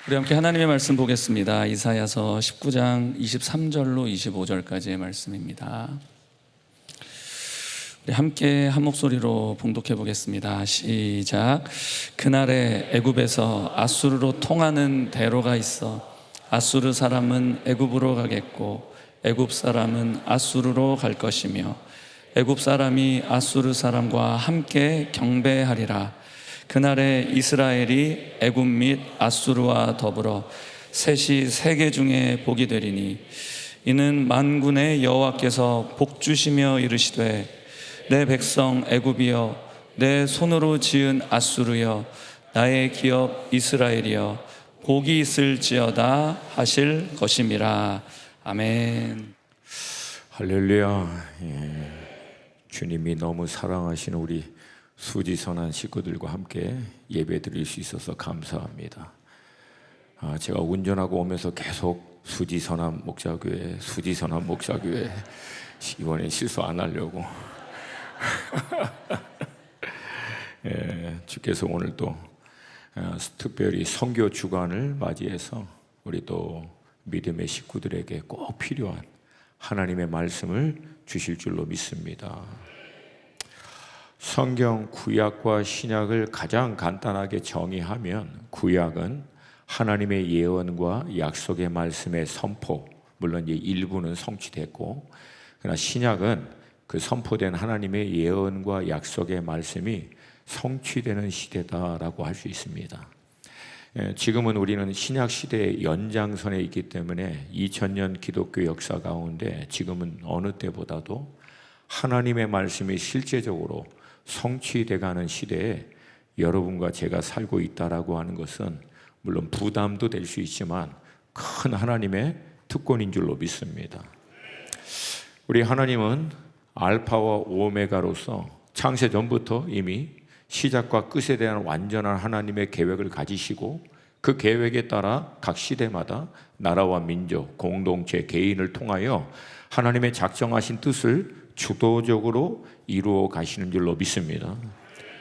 우리 함께 하나님의 말씀 보겠습니다. 이사야서 19장 23절로 25절까지의 말씀입니다. 우리 함께 한 목소리로 봉독해 보겠습니다. 시작. 그날에 애굽에서 아수르로 통하는 대로가 있어 아수르 사람은 애굽으로 가겠고 애굽 사람은 아수르로 갈 것이며 애굽 사람이 아수르 사람과 함께 경배하리라. 그날에 이스라엘이 애굽 및 아수르와 더불어 셋이 세계 중에 복이 되리니 이는 만군의 여호와께서 복 주시며 이르시되 내 백성 애굽이여 내 손으로 지은 아수르여 나의 기업 이스라엘이여 복이 있을지어다 하실 것임이라. 아멘. 할렐루야. 주님이 너무 사랑하시는 우리 수지선한 식구들과 함께 예배 드릴 수 있어서 감사합니다. 제가 운전하고 오면서 계속 수지선한 목자교회 이번에 실수 안 하려고 주께서 오늘 또 특별히 선교 주간을 맞이해서 우리 또 믿음의 식구들에게 꼭 필요한 하나님의 말씀을 주실 줄로 믿습니다. 성경 구약과 신약을 가장 간단하게 정의하면 구약은 하나님의 예언과 약속의 말씀의 선포, 물론 이제 일부는 성취됐고, 그러나 신약은 그 선포된 하나님의 예언과 약속의 말씀이 성취되는 시대다라고 할 수 있습니다. 지금은 우리는 신약 시대의 연장선에 있기 때문에 2000년 기독교 역사 가운데 지금은 어느 때보다도 하나님의 말씀이 실제적으로 성취돼가는 시대에 여러분과 제가 살고 있다라고 하는 것은 물론 부담도 될 수 있지만 큰 하나님의 특권인 줄로 믿습니다. 우리 하나님은 알파와 오메가로서 창세 전부터 이미 시작과 끝에 대한 완전한 하나님의 계획을 가지시고 그 계획에 따라 각 시대마다 나라와 민족, 공동체, 개인을 통하여 하나님의 작정하신 뜻을 주도적으로 이루어 가시는 줄로 믿습니다.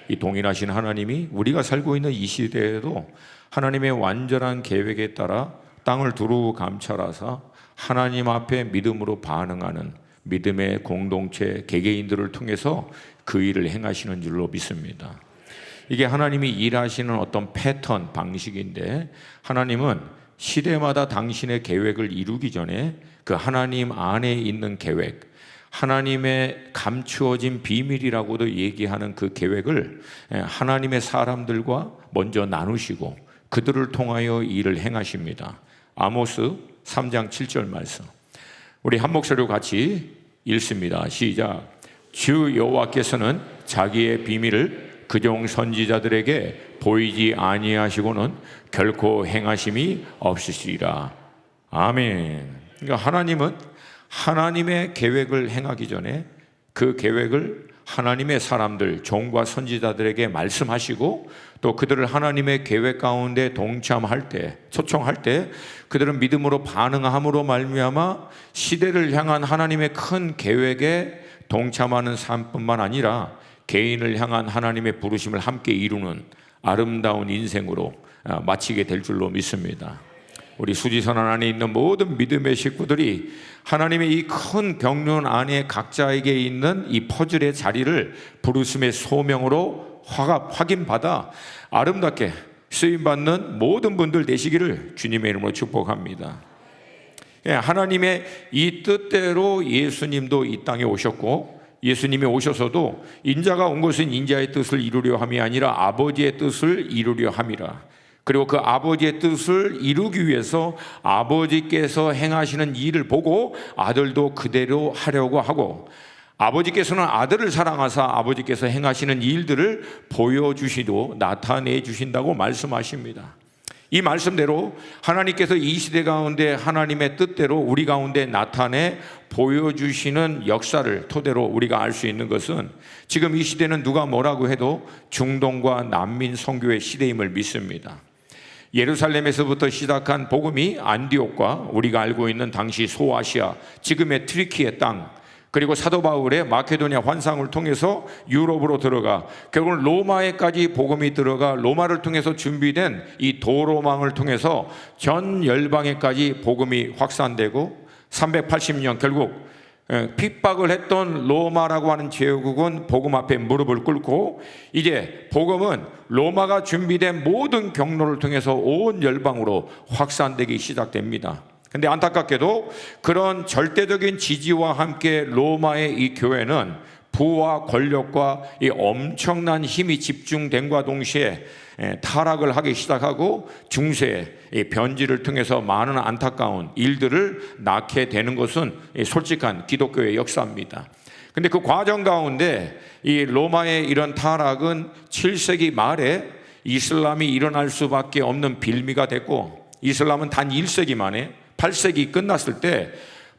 이 동일하신 하나님이 우리가 살고 있는 이 시대에도 하나님의 완전한 계획에 따라 땅을 두루 감찰하사 하나님 앞에 믿음으로 반응하는 믿음의 공동체, 개개인들을 통해서 그 일을 행하시는 줄로 믿습니다. 이게 하나님이 일하시는 어떤 패턴, 방식인데 하나님은 시대마다 당신의 계획을 이루기 전에 그 하나님 안에 있는 계획, 하나님의 감추어진 비밀이라고도 얘기하는 그 계획을 하나님의 사람들과 먼저 나누시고 그들을 통하여 일을 행하십니다. 아모스 3장 7절 말씀 우리 한 목소리로 같이 읽습니다. 시작. 주 여호와께서는 자기의 비밀을 그종 선지자들에게 보이지 아니하시고는 결코 행하심이 없으시리라. 아멘. 그러니까 하나님은 하나님의 계획을 행하기 전에 그 계획을 하나님의 사람들, 종과 선지자들에게 말씀하시고 또 그들을 하나님의 계획 가운데 동참할 때, 초청할 때 그들은 믿음으로 반응함으로 말미암아 시대를 향한 하나님의 큰 계획에 동참하는 삶뿐만 아니라 개인을 향한 하나님의 부르심을 함께 이루는 아름다운 인생으로 마치게 될 줄로 믿습니다. 우리 수지선언 안에 있는 모든 믿음의 식구들이 하나님의 이 큰 경륜 안에 각자에게 있는 이 퍼즐의 자리를 부르심의 소명으로 확인받아 아름답게 쓰임받는 모든 분들 되시기를 주님의 이름으로 축복합니다. 하나님의 이 뜻대로 예수님도 이 땅에 오셨고 예수님이 오셔서도 인자가 온 것은 인자의 뜻을 이루려 함이 아니라 아버지의 뜻을 이루려 함이라. 그리고 그 아버지의 뜻을 이루기 위해서 아버지께서 행하시는 일을 보고 아들도 그대로 하려고 하고 아버지께서는 아들을 사랑하사 아버지께서 행하시는 일들을 보여주시고 나타내 주신다고 말씀하십니다. 이 말씀대로 하나님께서 이 시대 가운데 하나님의 뜻대로 우리 가운데 나타내 보여주시는 역사를 토대로 우리가 알 수 있는 것은 지금 이 시대는 누가 뭐라고 해도 중동과 난민 선교의 시대임을 믿습니다. 예루살렘에서부터 시작한 복음이 안디옥과 우리가 알고 있는 당시 소아시아, 지금의 트리키의 땅, 그리고 사도 바울의 마케도니아 환상을 통해서 유럽으로 들어가 결국은 로마에까지 복음이 들어가 로마를 통해서 준비된 이 도로망을 통해서 전 열방에까지 복음이 확산되고 380년 결국 핍박을 했던 로마라고 하는 제국은 복음 앞에 무릎을 꿇고 이제 복음은 로마가 준비된 모든 경로를 통해서 온 열방으로 확산되기 시작됩니다. 근데 안타깝게도 그런 절대적인 지지와 함께 로마의 이 교회는 부와 권력과 이 엄청난 힘이 집중됨과 동시에 타락을 하기 시작하고 중세에 이 변질을 통해서 많은 안타까운 일들을 낳게 되는 것은 솔직한 기독교의 역사입니다. 근데 그 과정 가운데 이 로마의 이런 타락은 7세기 말에 이슬람이 일어날 수밖에 없는 빌미가 됐고 이슬람은 단 1세기 만에 8세기 끝났을 때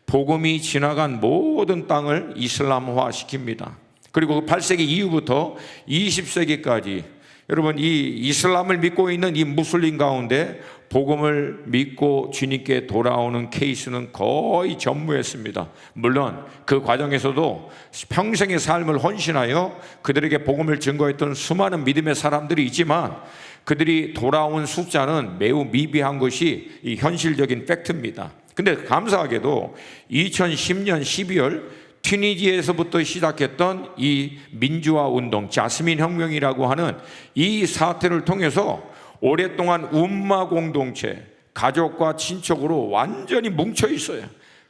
복음이 지나간 모든 땅을 이슬람화 시킵니다. 그리고 그 8세기 이후부터 20세기까지 여러분 이 이슬람을 믿고 있는 이 무슬림 가운데 복음을 믿고 주님께 돌아오는 케이스는 거의 전무했습니다. 물론 그 과정에서도 평생의 삶을 헌신하여 그들에게 복음을 증거했던 수많은 믿음의 사람들이 있지만 그들이 돌아온 숫자는 매우 미비한 것이 이 현실적인 팩트입니다. 근데 감사하게도 2010년 12월 튀니지에서부터 시작했던 이 민주화 운동, 자스민 혁명이라고 하는 이 사태를 통해서 오랫동안 움마 공동체, 가족과 친척으로 완전히 뭉쳐 있어요.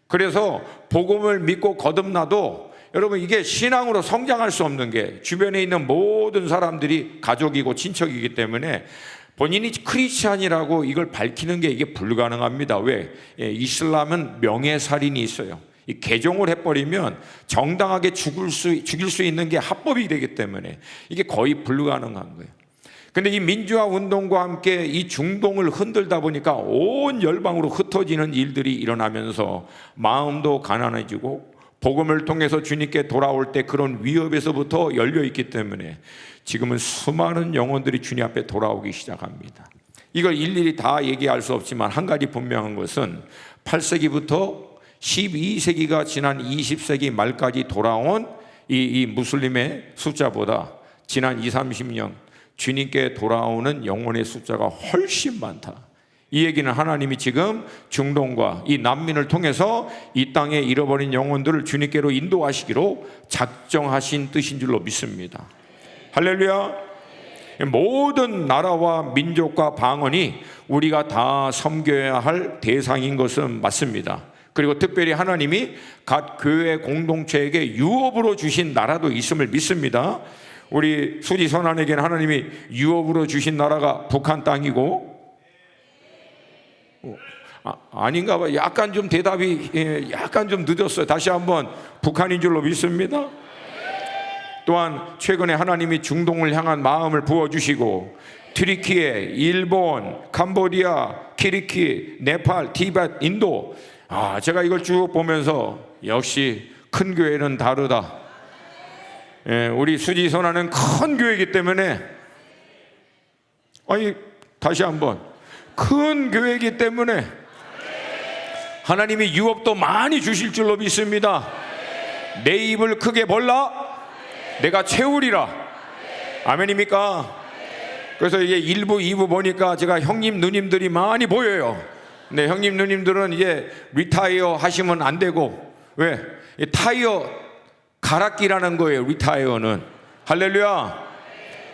그래서 복음을 믿고 거듭나도 여러분 이게 신앙으로 성장할 수 없는 게 주변에 있는 모든 사람들이 가족이고 친척이기 때문에 본인이 크리스찬이라고 이걸 밝히는 게 이게 불가능합니다. 왜? 이슬람은 명예살인이 있어요. 이 개종을 해버리면 정당하게 죽일 수 있는 게 합법이 되기 때문에 이게 거의 불가능한 거예요. 근데 이 민주화 운동과 함께 이 중동을 흔들다 보니까 온 열방으로 흩어지는 일들이 일어나면서 마음도 가난해지고 복음을 통해서 주님께 돌아올 때 그런 위협에서부터 열려있기 때문에 지금은 수많은 영혼들이 주님 앞에 돌아오기 시작합니다. 이걸 일일이 다 얘기할 수 없지만 한 가지 분명한 것은 8세기부터 12세기가 지난 20세기 말까지 돌아온 이 무슬림의 숫자보다 지난 20, 30년 주님께 돌아오는 영혼의 숫자가 훨씬 많다. 이 얘기는 하나님이 지금 중동과 이 난민을 통해서 이 땅에 잃어버린 영혼들을 주님께로 인도하시기로 작정하신 뜻인 줄로 믿습니다. 할렐루야. 모든 나라와 민족과 방언이 우리가 다 섬겨야 할 대상인 것은 맞습니다. 그리고 특별히 하나님이 각 교회 공동체에게 유업으로 주신 나라도 있음을 믿습니다. 우리 수지 선안에게는 하나님이 유업으로 주신 나라가 북한 땅이고 아닌가 봐. 약간 좀 대답이 약간 좀 늦었어요. 다시 한번 북한인 줄로 믿습니다. 또한 최근에 하나님이 중동을 향한 마음을 부어주시고 튀르키예, 일본, 캄보디아, 키리키, 네팔, 티벳, 인도 제가 이걸 쭉 보면서 역시 큰 교회는 다르다. 우리 수지 선화는 큰 교회이기 때문에 다시 한번 큰 교회이기 때문에 하나님이 유업도 많이 주실 줄로 믿습니다. 내 입을 크게 벌라 내가 채우리라. 아멘입니까? 그래서 이게 1부 2부 보니까 제가 형님 누님들이 많이 보여요. 근데 형님 누님들은 이제 리타이어 하시면 안 되고 왜? 타이어 갈아끼라는 거예요. 리타이어는. 할렐루야.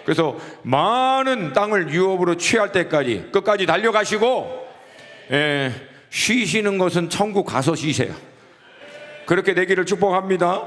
그래서 많은 땅을 유업으로 취할 때까지 끝까지 달려가시고 쉬시는 것은 천국 가서 쉬세요. 그렇게 되기를 축복합니다.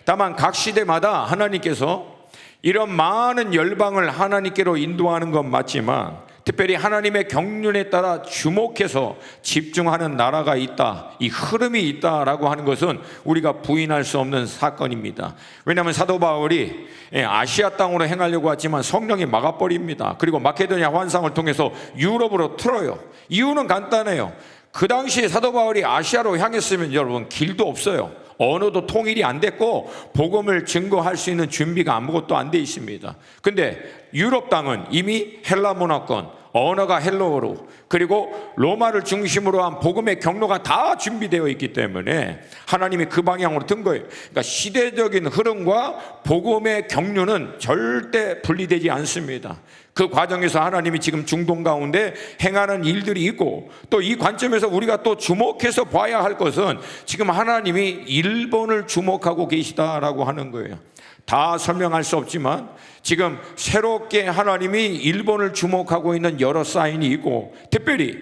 다만 각 시대마다 하나님께서 이런 많은 열방을 하나님께로 인도하는 건 맞지만 특별히 하나님의 경륜에 따라 주목해서 집중하는 나라가 있다, 이 흐름이 있다라고 하는 것은 우리가 부인할 수 없는 사건입니다. 왜냐하면 사도 바울이 아시아 땅으로 행하려고 했지만 성령이 막아버립니다. 그리고 마케도니아 환상을 통해서 유럽으로 틀어요. 이유는 간단해요. 그 당시에 사도 바울이 아시아로 향했으면 여러분 길도 없어요. 언어도 통일이 안 됐고 복음을 증거할 수 있는 준비가 아무것도 안 돼 있습니다. 근데 유럽 땅은 이미 헬라 문화권, 언어가 헬라어로, 그리고 로마를 중심으로 한 복음의 경로가 다 준비되어 있기 때문에 하나님이 그 방향으로 든 거예요. 그러니까 시대적인 흐름과 복음의 경륜은 절대 분리되지 않습니다. 그 과정에서 하나님이 지금 중동 가운데 행하는 일들이 있고, 또 이 관점에서 우리가 또 주목해서 봐야 할 것은 지금 하나님이 일본을 주목하고 계시다라고 하는 거예요. 다 설명할 수 없지만 지금 새롭게 하나님이 일본을 주목하고 있는 여러 사인이 있고, 특별히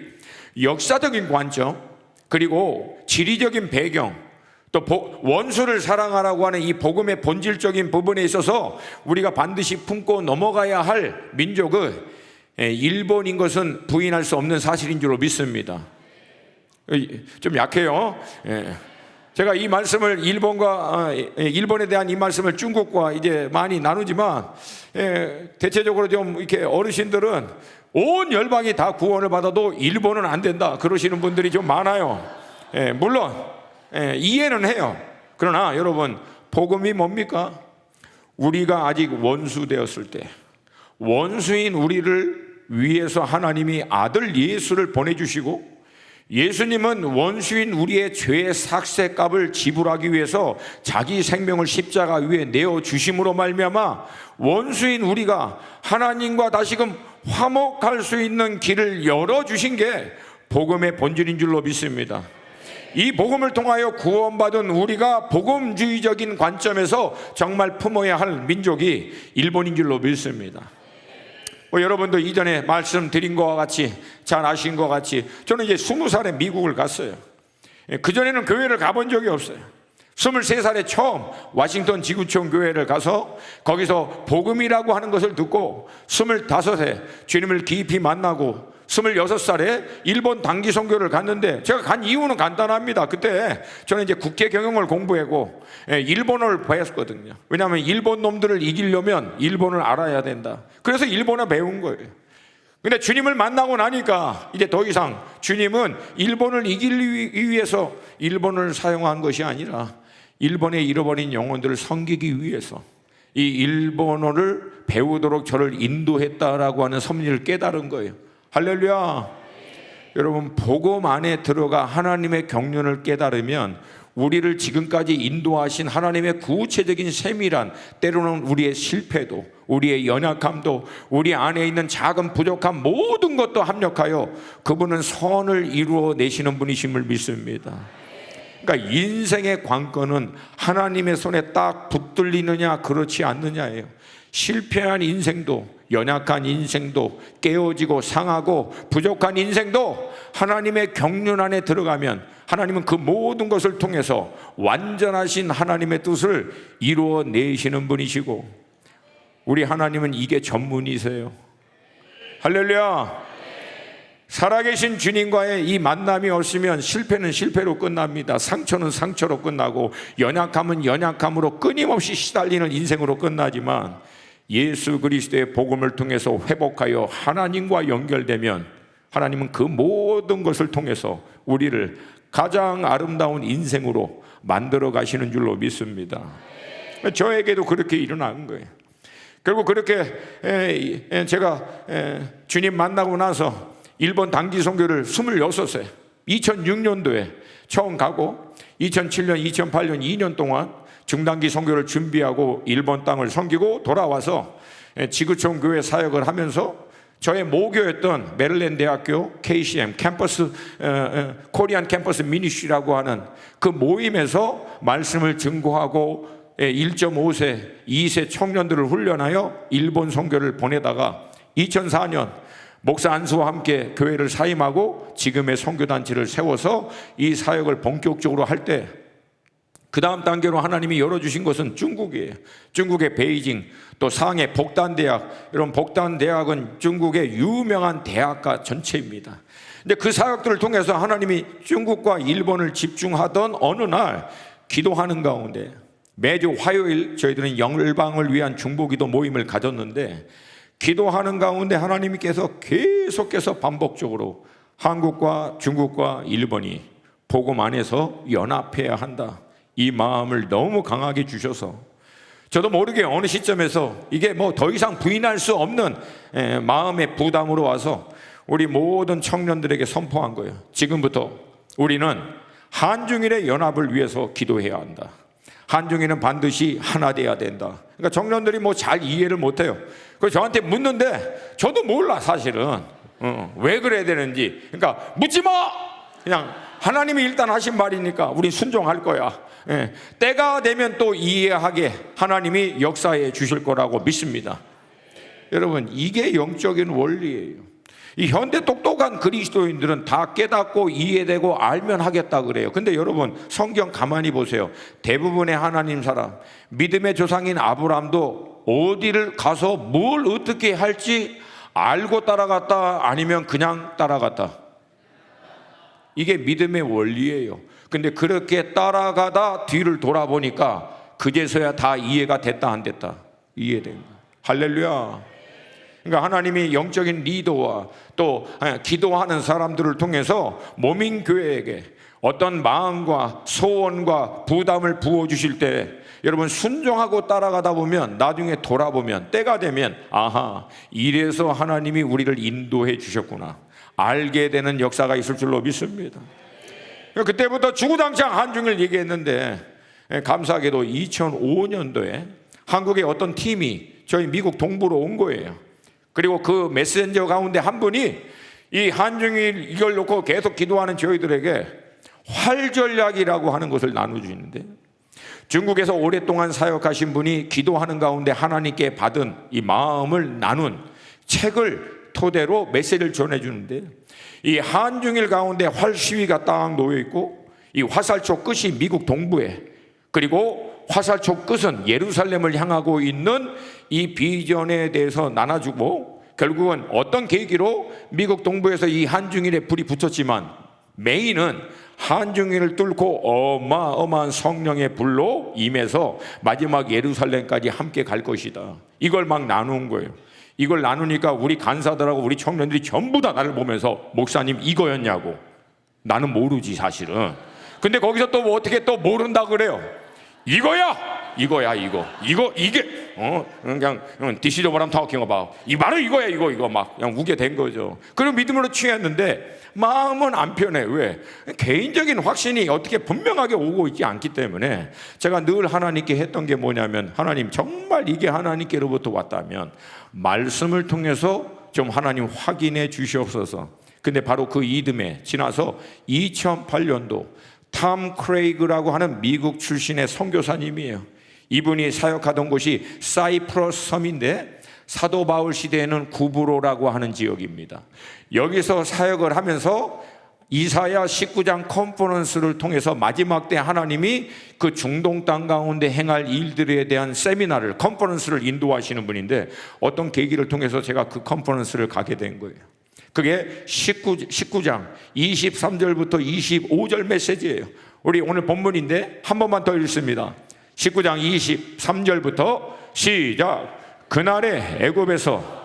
역사적인 관점, 그리고 지리적인 배경, 또 원수를 사랑하라고 하는 이 복음의 본질적인 부분에 있어서 우리가 반드시 품고 넘어가야 할 민족은 일본인 것은 부인할 수 없는 사실인 줄로 믿습니다. 좀 약해요. 제가 이 말씀을 일본에 대한 이 말씀을 중국과 이제 많이 나누지만, 대체적으로 좀 이렇게 어르신들은 온 열방이 다 구원을 받아도 일본은 안 된다 그러시는 분들이 좀 많아요. 물론 이해는 해요. 그러나 여러분, 복음이 뭡니까? 우리가 아직 원수 되었을 때, 원수인 우리를 위해서 하나님이 아들 예수를 보내주시고, 예수님은 원수인 우리의 죄의 삭세값을 지불하기 위해서 자기 생명을 십자가 위에 내어주심으로 말미암아 원수인 우리가 하나님과 다시금 화목할 수 있는 길을 열어주신 게 복음의 본질인 줄로 믿습니다. 이 복음을 통하여 구원받은 우리가 복음주의적인 관점에서 정말 품어야 할 민족이 일본인 줄로 믿습니다. 여러분도 이전에 말씀드린 것과 같이, 잘 아신 것 같이, 저는 이제 20살에 미국을 갔어요. 그전에는 교회를 가본 적이 없어요. 23살에 처음 워싱턴 지구촌 교회를 가서 거기서 복음이라고 하는 것을 듣고, 25세 주님을 깊이 만나고 26살에 일본 단기 선교를 갔는데, 제가 간 이유는 간단합니다. 그때 저는 이제 국제 경영을 공부하고 일본어를 배웠거든요. 왜냐하면 일본 놈들을 이기려면 일본을 알아야 된다. 그래서 일본어 배운 거예요. 근데 주님을 만나고 나니까 이제 더 이상 주님은 일본을 이기기 위해서 일본을 사용한 것이 아니라 일본에 잃어버린 영혼들을 섬기기 위해서 이 일본어를 배우도록 저를 인도했다라고 하는 섭리를 깨달은 거예요. 할렐루야. 여러분, 복음 안에 들어가 하나님의 경륜을 깨달으면 우리를 지금까지 인도하신 하나님의 구체적인 세밀한, 때로는 우리의 실패도, 우리의 연약함도, 우리 안에 있는 작은 부족함, 모든 것도 합력하여 그분은 선을 이루어 내시는 분이심을 믿습니다. 그러니까 인생의 관건은 하나님의 손에 딱 붙들리느냐 그렇지 않느냐예요. 실패한 인생도, 연약한 인생도, 깨어지고 상하고 부족한 인생도 하나님의 경륜 안에 들어가면 하나님은 그 모든 것을 통해서 완전하신 하나님의 뜻을 이루어 내시는 분이시고, 우리 하나님은 이게 전문이세요. 할렐루야. 살아계신 주님과의 이 만남이 없으면 실패는 실패로 끝납니다. 상처는 상처로 끝나고, 연약함은 연약함으로 끊임없이 시달리는 인생으로 끝나지만, 예수 그리스도의 복음을 통해서 회복하여 하나님과 연결되면 하나님은 그 모든 것을 통해서 우리를 가장 아름다운 인생으로 만들어 가시는 줄로 믿습니다. 저에게도 그렇게 일어난 거예요. 결국 그렇게 제가 주님 만나고 나서 일본 단기 선교를 26세 2006년도에 처음 가고, 2007년, 2008년 2년 동안 중단기 선교를 준비하고 일본 땅을 섬기고 돌아와서 지구촌 교회 사역을 하면서 저의 모교였던 메릴랜드 대학교 KCM 캠퍼스 코리안 캠퍼스 미니쉬라고 하는 그 모임에서 말씀을 증거하고 1.5세, 2세 청년들을 훈련하여 일본 선교를 보내다가 2004년 목사 안수와 함께 교회를 사임하고 지금의 선교단체를 세워서 이 사역을 본격적으로 할 때, 그 다음 단계로 하나님이 열어주신 것은 중국이에요. 중국의 베이징, 또 상해 복단대학. 이런 복단대학은 중국의 유명한 대학가 전체입니다. 근데 그 사역들을 통해서 하나님이 중국과 일본을 집중하던 어느 날 기도하는 가운데, 매주 화요일 저희들은 열방을 위한 중보기도 모임을 가졌는데, 기도하는 가운데 하나님께서 계속해서 반복적으로 한국과 중국과 일본이 복음 안에서 연합해야 한다, 이 마음을 너무 강하게 주셔서 저도 모르게 어느 시점에서 이게 뭐 더 이상 부인할 수 없는 마음의 부담으로 와서 우리 모든 청년들에게 선포한 거예요. 지금부터 우리는 한중일의 연합을 위해서 기도해야 한다. 한중일은 반드시 하나 돼야 된다. 그러니까 청년들이 뭐 잘 이해를 못해요. 그래서 저한테 묻는데 저도 몰라 사실은. 왜 그래야 되는지. 그러니까 묻지 마. 그냥 하나님이 일단 하신 말이니까 우리 순종할 거야. 예. 때가 되면 또 이해하게 하나님이 역사해 주실 거라고 믿습니다. 여러분, 이게 영적인 원리예요. 이 현대 똑똑한 그리스도인들은 다 깨닫고 이해되고 알면 하겠다 그래요. 근데 여러분, 성경 가만히 보세요. 대부분의 하나님 사람, 믿음의 조상인 아브라함도 어디를 가서 뭘 어떻게 할지 알고 따라갔다, 아니면 그냥 따라갔다. 이게 믿음의 원리예요. 근데 그렇게 따라가다 뒤를 돌아보니까 그제서야 다 이해가 됐다 안 됐다? 이해된 거야. 할렐루야. 그러니까 하나님이 영적인 리더와 또 기도하는 사람들을 통해서 모민교회에게 어떤 마음과 소원과 부담을 부어주실 때 여러분, 순종하고 따라가다 보면 나중에 돌아보면 때가 되면 아하, 이래서 하나님이 우리를 인도해 주셨구나 알게 되는 역사가 있을 줄로 믿습니다. 그때부터 주구장창 한중일 얘기했는데 감사하게도 2005년도에 한국의 어떤 팀이 저희 미국 동부로 온 거예요. 그리고 그 메신저 가운데 한 분이 이 한중일 이걸 놓고 계속 기도하는 저희들에게 활전략이라고 하는 것을 나눠주는데, 중국에서 오랫동안 사역하신 분이 기도하는 가운데 하나님께 받은 이 마음을 나눈 책을 토대로 메시지를 전해주는데, 이 한중일 가운데 활 시위가 딱 놓여 있고 이 화살촉 끝이 미국 동부에, 그리고 화살촉 끝은 예루살렘을 향하고 있는 이 비전에 대해서 나눠주고, 결국은 어떤 계기로 미국 동부에서 이 한중일에 불이 붙었지만 메인은 한중일을 뚫고 어마어마한 성령의 불로 임해서 마지막 예루살렘까지 함께 갈 것이다. 이걸 막 나눈 거예요. 이걸 나누니까 우리 간사들하고 우리 청년들이 전부 다 나를 보면서 목사님 이거였냐고. 나는 모르지 사실은. 근데 거기서 또 뭐 어떻게 또 모른다 그래요. 이거야 이게 그냥 디시저 바람 타워킹 어바웃 이 바로 이거야 이거 막 그냥 우게 된 거죠. 그리고 믿음으로 취했는데 마음은 안 편해. 왜? 개인적인 확신이 어떻게 분명하게 오고 있지 않기 때문에 제가 늘 하나님께 했던 게 뭐냐면, 하나님 정말 이게 하나님께로부터 왔다면 말씀을 통해서 좀 하나님 확인해 주시옵소서. 근데 바로 그 이듬해 지나서 2008년도 탐 크레이그라고 하는 미국 출신의 선교사님이에요. 이분이 사역하던 곳이 사이프러스 섬인데 사도 바울 시대에는 구브로라고 하는 지역입니다. 여기서 사역을 하면서 이사야 19장 컨퍼런스를 통해서 마지막 때 하나님이 그 중동 땅 가운데 행할 일들에 대한 세미나를, 컨퍼런스를 인도하시는 분인데, 어떤 계기를 통해서 제가 그 컨퍼런스를 가게 된 거예요. 그게 19장 23절부터 25절 메시지예요. 우리 오늘 본문인데 한 번만 더 읽습니다. 19장 23절부터 시작. 그날에 애굽에서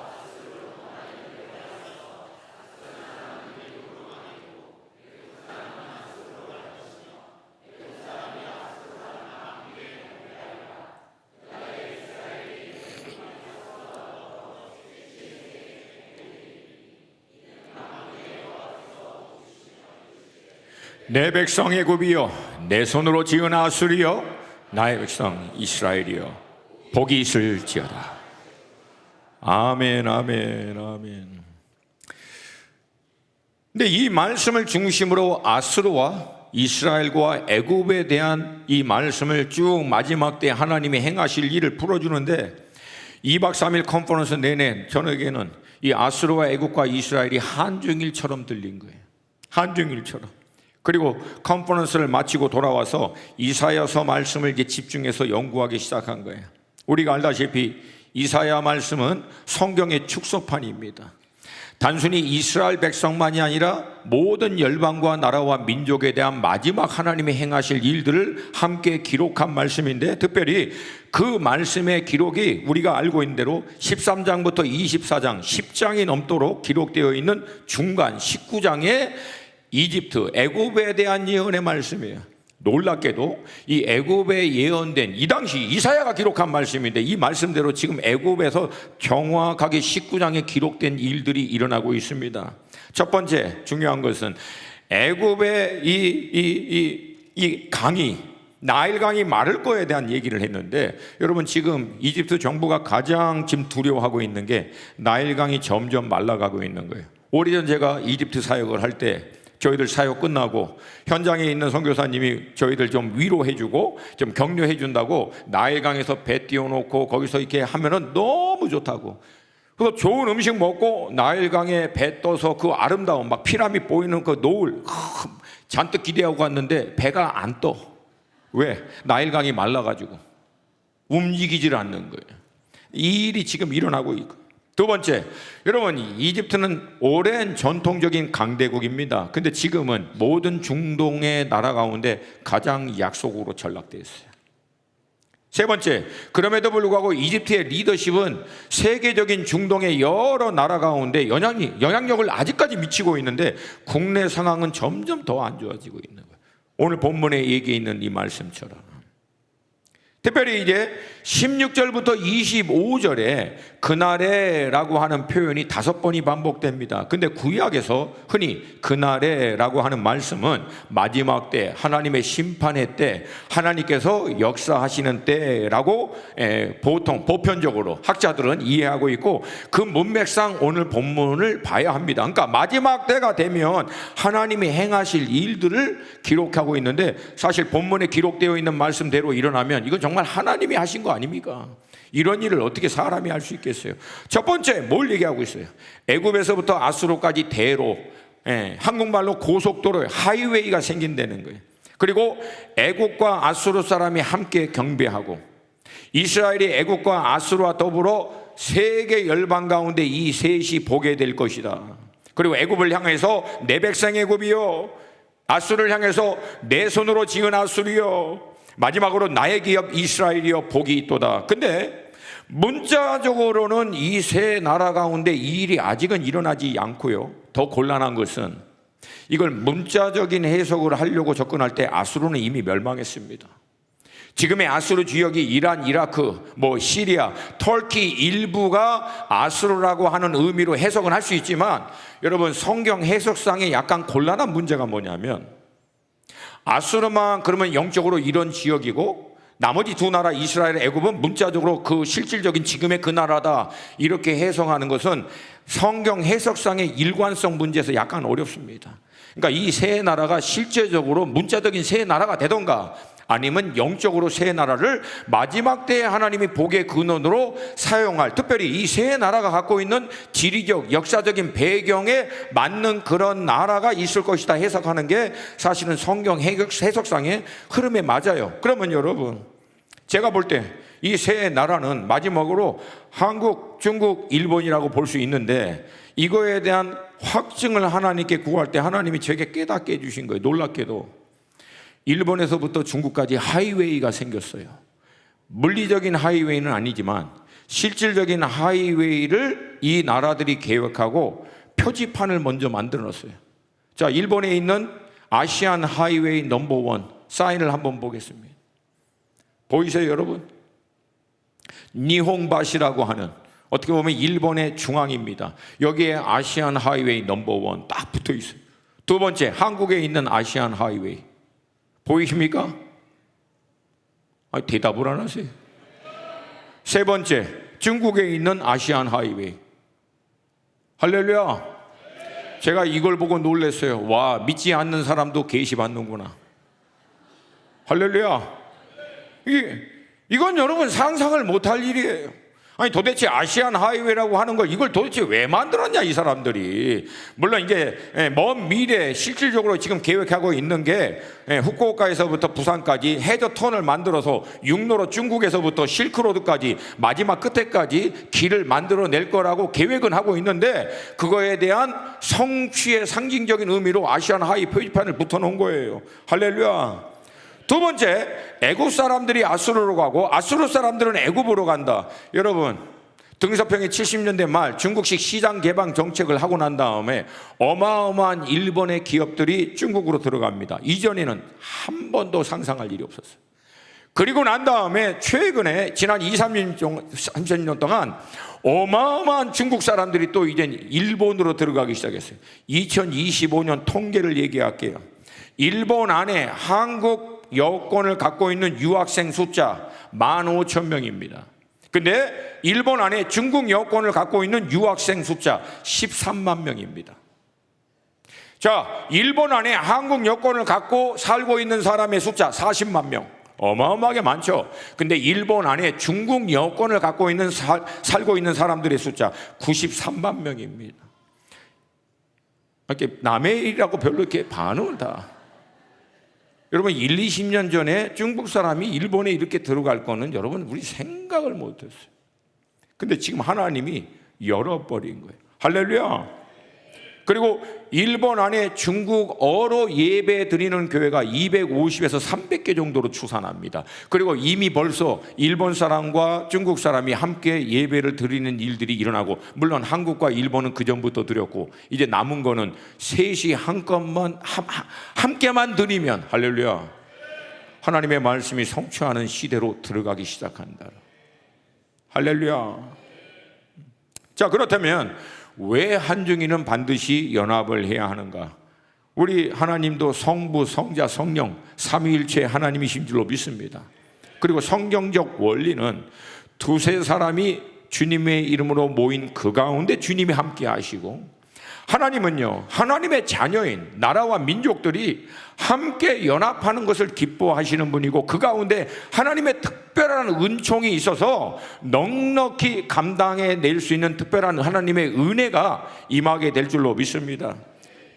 내 백성 애굽이여, 내 손으로 지은 아수리여, 나의 백성 이스라엘이여, 복이 있을지어다. 아멘, 아멘, 아멘. 근데 이 말씀을 중심으로 아수르와 이스라엘과 애굽에 대한 이 말씀을 쭉 마지막 때 하나님이 행하실 일을 풀어주는데, 2박 3일 컨퍼런스 내내 저에게는 이 아수르와 애굽과 이스라엘이 한중일처럼 들린 거예요. 한중일처럼. 그리고 컨퍼런스를 마치고 돌아와서 이사야서 말씀을 이제 집중해서 연구하기 시작한 거예요. 우리가 알다시피 이사야 말씀은 성경의 축소판입니다. 단순히 이스라엘 백성만이 아니라 모든 열방과 나라와 민족에 대한 마지막 하나님이 행하실 일들을 함께 기록한 말씀인데, 특별히 그 말씀의 기록이 우리가 알고 있는 대로 13장부터 24장 10장이 넘도록 기록되어 있는 중간 19장의 이집트, 애굽에 대한 예언의 말씀이에요. 놀랍게도 이 애굽에 예언된, 이 당시 이사야가 기록한 말씀인데, 이 말씀대로 지금 애굽에서 정확하게 19장에 기록된 일들이 일어나고 있습니다. 첫 번째 중요한 것은 애굽의 이 강이, 나일 강이 마를 거에 대한 얘기를 했는데, 여러분 지금 이집트 정부가 가장 지금 두려워하고 있는 게 나일 강이 점점 말라가고 있는 거예요. 오래전 제가 이집트 사역을 할 때 저희들 사역 끝나고 현장에 있는 선교사님이 저희들 좀 위로해주고 좀 격려해준다고 나일강에서 배 띄워놓고 거기서 이렇게 하면은 너무 좋다고. 그래서 좋은 음식 먹고 나일강에 배 떠서 그 아름다운 막 피라미드 보이는 그 노을 잔뜩 기대하고 갔는데 배가 안 떠. 왜? 나일강이 말라가지고 움직이질 않는 거예요. 이 일이 지금 일어나고 있고. 두 번째, 여러분 이집트는 오랜 전통적인 강대국입니다. 근데 지금은 모든 중동의 나라 가운데 가장 약속으로 전락되어 있어요. 세 번째, 그럼에도 불구하고 이집트의 리더십은 세계적인 중동의 여러 나라 가운데 영향력을 아직까지 미치고 있는데 국내 상황은 점점 더 안 좋아지고 있는 거예요. 오늘 본문에 얘기해 있는 이 말씀처럼. 특별히 이제 16절부터 25절에 그날에라고 하는 표현이 5번이 반복됩니다. 근데 구약에서 흔히 그날에라고 하는 말씀은 마지막 때, 하나님의 심판의 때, 하나님께서 역사하시는 때라고 보통 보편적으로 학자들은 이해하고 있고, 그 문맥상 오늘 본문을 봐야 합니다. 그러니까 마지막 때가 되면 하나님이 행하실 일들을 기록하고 있는데, 사실 본문에 기록되어 있는 말씀대로 일어나면 이건 정말 하나님이 하신 거 아닙니까? 이런 일을 어떻게 사람이 할 수 있겠어요? 첫 번째 뭘 얘기하고 있어요? 애굽에서부터 아수르까지 대로, 한국말로 고속도로, 하이웨이가 생긴다는 거예요. 그리고 애굽과 아수르 사람이 함께 경배하고, 이스라엘이 애굽과 아수르와 더불어 세계 열방 가운데 이 셋이 보게 될 것이다. 그리고 애굽을 향해서 내 백성 애굽이요, 아수르를 향해서 내 손으로 지은 아수르요, 마지막으로 나의 기업 이스라엘이여 복이 있도다. 근데 문자적으로는 이 세 나라 가운데 이 일이 아직은 일어나지 않고요. 더 곤란한 것은 이걸 문자적인 해석을 하려고 접근할 때 아수르는 이미 멸망했습니다. 지금의 아수르 지역이 이란, 이라크, 시리아, 터키 일부가 아수르라고 하는 의미로 해석은 할 수 있지만, 여러분 성경 해석상에 약간 곤란한 문제가 뭐냐면, 아수르만 그러면 영적으로 이런 지역이고 나머지 두 나라 이스라엘, 애굽은 문자적으로 그 실질적인 지금의 그 나라다, 이렇게 해석하는 것은 성경 해석상의 일관성 문제에서 약간 어렵습니다. 그러니까 이 세 나라가 실제적으로 문자적인 세 나라가 되던가, 아니면 영적으로 세 나라를 마지막 때에 하나님이 복의 근원으로 사용할, 특별히 이 세 나라가 갖고 있는 지리적 역사적인 배경에 맞는 그런 나라가 있을 것이다 해석하는 게 사실은 성경 해석상의 흐름에 맞아요. 그러면 여러분, 제가 볼 때 이 세 나라는 마지막으로 한국, 중국, 일본이라고 볼 수 있는데, 이거에 대한 확증을 하나님께 구할 때 하나님이 제게 깨닫게 해주신 거예요. 놀랍게도 일본에서부터 중국까지 하이웨이가 생겼어요. 물리적인 하이웨이는 아니지만 실질적인 하이웨이를 이 나라들이 계획하고 표지판을 먼저 만들어 놨어요. 자, 일본에 있는 아시안 하이웨이 넘버 1 사인을 한번 보겠습니다. 보이세요, 여러분? 니홍바시라고 하는, 어떻게 보면 일본의 중앙입니다. 여기에 아시안 하이웨이 넘버 1 딱 붙어 있어요. 두 번째, 한국에 있는 아시안 하이웨이 보이십니까? 대답을 안 하세요. 세 번째, 중국에 있는 아시안 하이웨이. 할렐루야. 제가 이걸 보고 놀랐어요. 와, 믿지 않는 사람도 계시받는구나. 할렐루야. 이건 여러분 상상을 못할 일이에요. 아니 도대체 아시안 하이웨이라고 하는 걸 이걸 도대체 왜 만들었냐 이 사람들이. 물론 이제 먼 미래 실질적으로 지금 계획하고 있는 게 후쿠오카에서부터 부산까지 해저 터널 만들어서 육로로 중국에서부터 실크로드까지 마지막 끝에까지 길을 만들어낼 거라고 계획은 하고 있는데, 그거에 대한 성취의 상징적인 의미로 아시안 하이 표지판을 붙여놓은 거예요. 할렐루야. 두 번째, 애굽 사람들이 아수르로 가고 아수르 사람들은 애굽으로 간다. 여러분, 등서평의 70년대 말 중국식 시장 개방 정책을 하고 난 다음에 어마어마한 일본의 기업들이 중국으로 들어갑니다. 이전에는 한 번도 상상할 일이 없었어요. 그리고 난 다음에 최근에 지난 30년 동안 어마어마한 중국 사람들이 또 이제 일본으로 들어가기 시작했어요. 2025년 통계를 얘기할게요. 일본 안에 한국 여권을 갖고 있는 유학생 숫자 15,000명입니다. 근데 일본 안에 중국 여권을 갖고 있는 유학생 숫자 13만 명입니다. 자, 일본 안에 한국 여권을 갖고 살고 있는 사람의 숫자 40만 명. 어마어마하게 많죠. 근데 일본 안에 중국 여권을 갖고 있는 살고 있는 사람들의 숫자 93만 명입니다. 이렇게 남의 일이라고 별로 이렇게 반응을 다. 여러분 20년 전에 중국 사람이 일본에 이렇게 들어갈 거는 여러분 우리 생각을 못했어요. 근데 지금 하나님이 열어버린 거예요. 할렐루야. 그리고 일본 안에 중국어로 예배 드리는 교회가 250에서 300개 정도로 추산합니다. 그리고 이미 벌써 일본 사람과 중국 사람이 함께 예배를 드리는 일들이 일어나고, 물론 한국과 일본은 그 전부터 드렸고 이제 남은 거는 셋이 한껏만 함께만 드리면 할렐루야, 하나님의 말씀이 성취하는 시대로 들어가기 시작한다. 할렐루야. 자, 그렇다면 왜 한중일은 반드시 연합을 해야 하는가? 우리 하나님도 성부, 성자, 성령 삼위일체 하나님이신 줄로 믿습니다. 그리고 성경적 원리는 두세 사람이 주님의 이름으로 모인 그 가운데 주님이 함께 하시고, 하나님은요, 하나님의 자녀인 나라와 민족들이 함께 연합하는 것을 기뻐하시는 분이고, 그 가운데 하나님의 특별한 은총이 있어서 넉넉히 감당해낼 수 있는 특별한 하나님의 은혜가 임하게 될 줄로 믿습니다.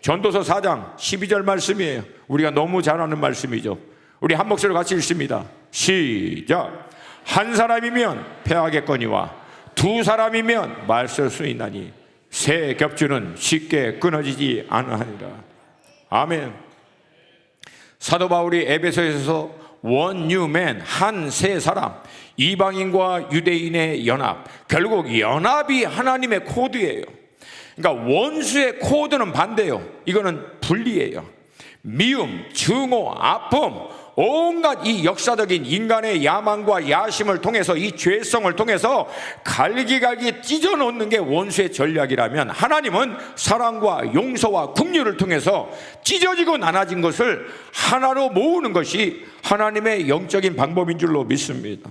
전도서 4장 12절 말씀이에요. 우리가 너무 잘 아는 말씀이죠. 우리 한 목소리로 같이 읽습니다. 시작. 한 사람이면 패하겠거니와 두 사람이면 말쓸 수 있나니 새 겹줄은 쉽게 끊어지지 않으리라. 아멘. 사도 바울이 에베소에서 원뉴맨, 한 세 사람, 이방인과 유대인의 연합, 결국 연합이 하나님의 코드예요. 그러니까 원수의 코드는 반대예요. 이거는 분리예요. 미움, 증오, 아픔, 온갖 이 역사적인 인간의 야망과 야심을 통해서, 이 죄성을 통해서 갈기갈기 찢어놓는 게 원수의 전략이라면, 하나님은 사랑과 용서와 긍휼을 통해서 찢어지고 나눠진 것을 하나로 모으는 것이 하나님의 영적인 방법인 줄로 믿습니다.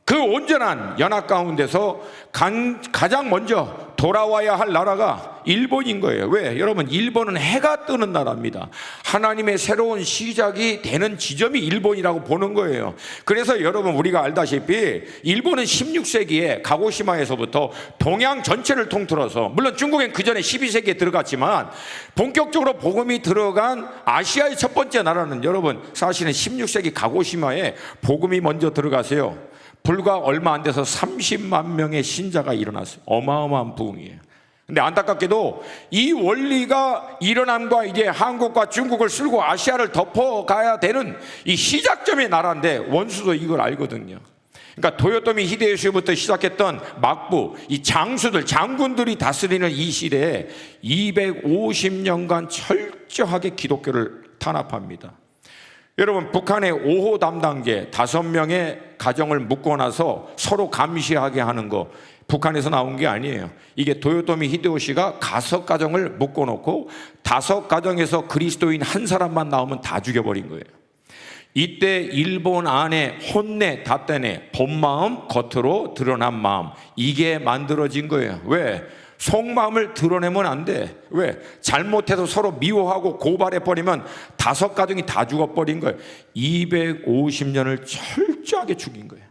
그 온전한 연합 가운데서 가장 먼저 돌아와야 할 나라가 일본인 거예요. 왜? 여러분, 일본은 해가 뜨는 나라입니다. 하나님의 새로운 시작이 되는 지점이 일본이라고 보는 거예요. 그래서 여러분, 우리가 알다시피 일본은 16세기에 가고시마에서부터 동양 전체를 통틀어서, 물론 중국엔 그 전에 12세기에 들어갔지만 본격적으로 복음이 들어간 아시아의 첫 번째 나라는, 여러분, 사실은 16세기 가고시마에 복음이 먼저 들어가세요. 불과 얼마 안 돼서 30만 명의 신자가 일어났어요. 어마어마한 부흥이에요. 근데 안타깝게도 이 원리가 일어남과 이제 한국과 중국을 쓸고 아시아를 덮어가야 되는 이 시작점의 나라인데, 원수도 이걸 알거든요. 그러니까 도요토미 히데요시부터 시작했던 막부, 이 장수들, 장군들이 다스리는 이 시대에 250년간 철저하게 기독교를 탄압합니다. 여러분, 북한의 5호 담당제 5명의 가정을 묶어놔서 서로 감시하게 하는 거, 북한에서 나온 게 아니에요. 이게 도요토미 히데요시가 5가정을 묶어놓고 5가정에서 그리스도인 한 사람만 나오면 다 죽여버린 거예요. 이때 일본 안에 혼내, 닷대내, 본 마음, 겉으로 드러난 마음, 이게 만들어진 거예요. 왜? 속마음을 드러내면 안 돼. 왜? 잘못해서 서로 미워하고 고발해버리면 5가정이 다 죽어버린 거예요. 250년을 철저하게 죽인 거예요.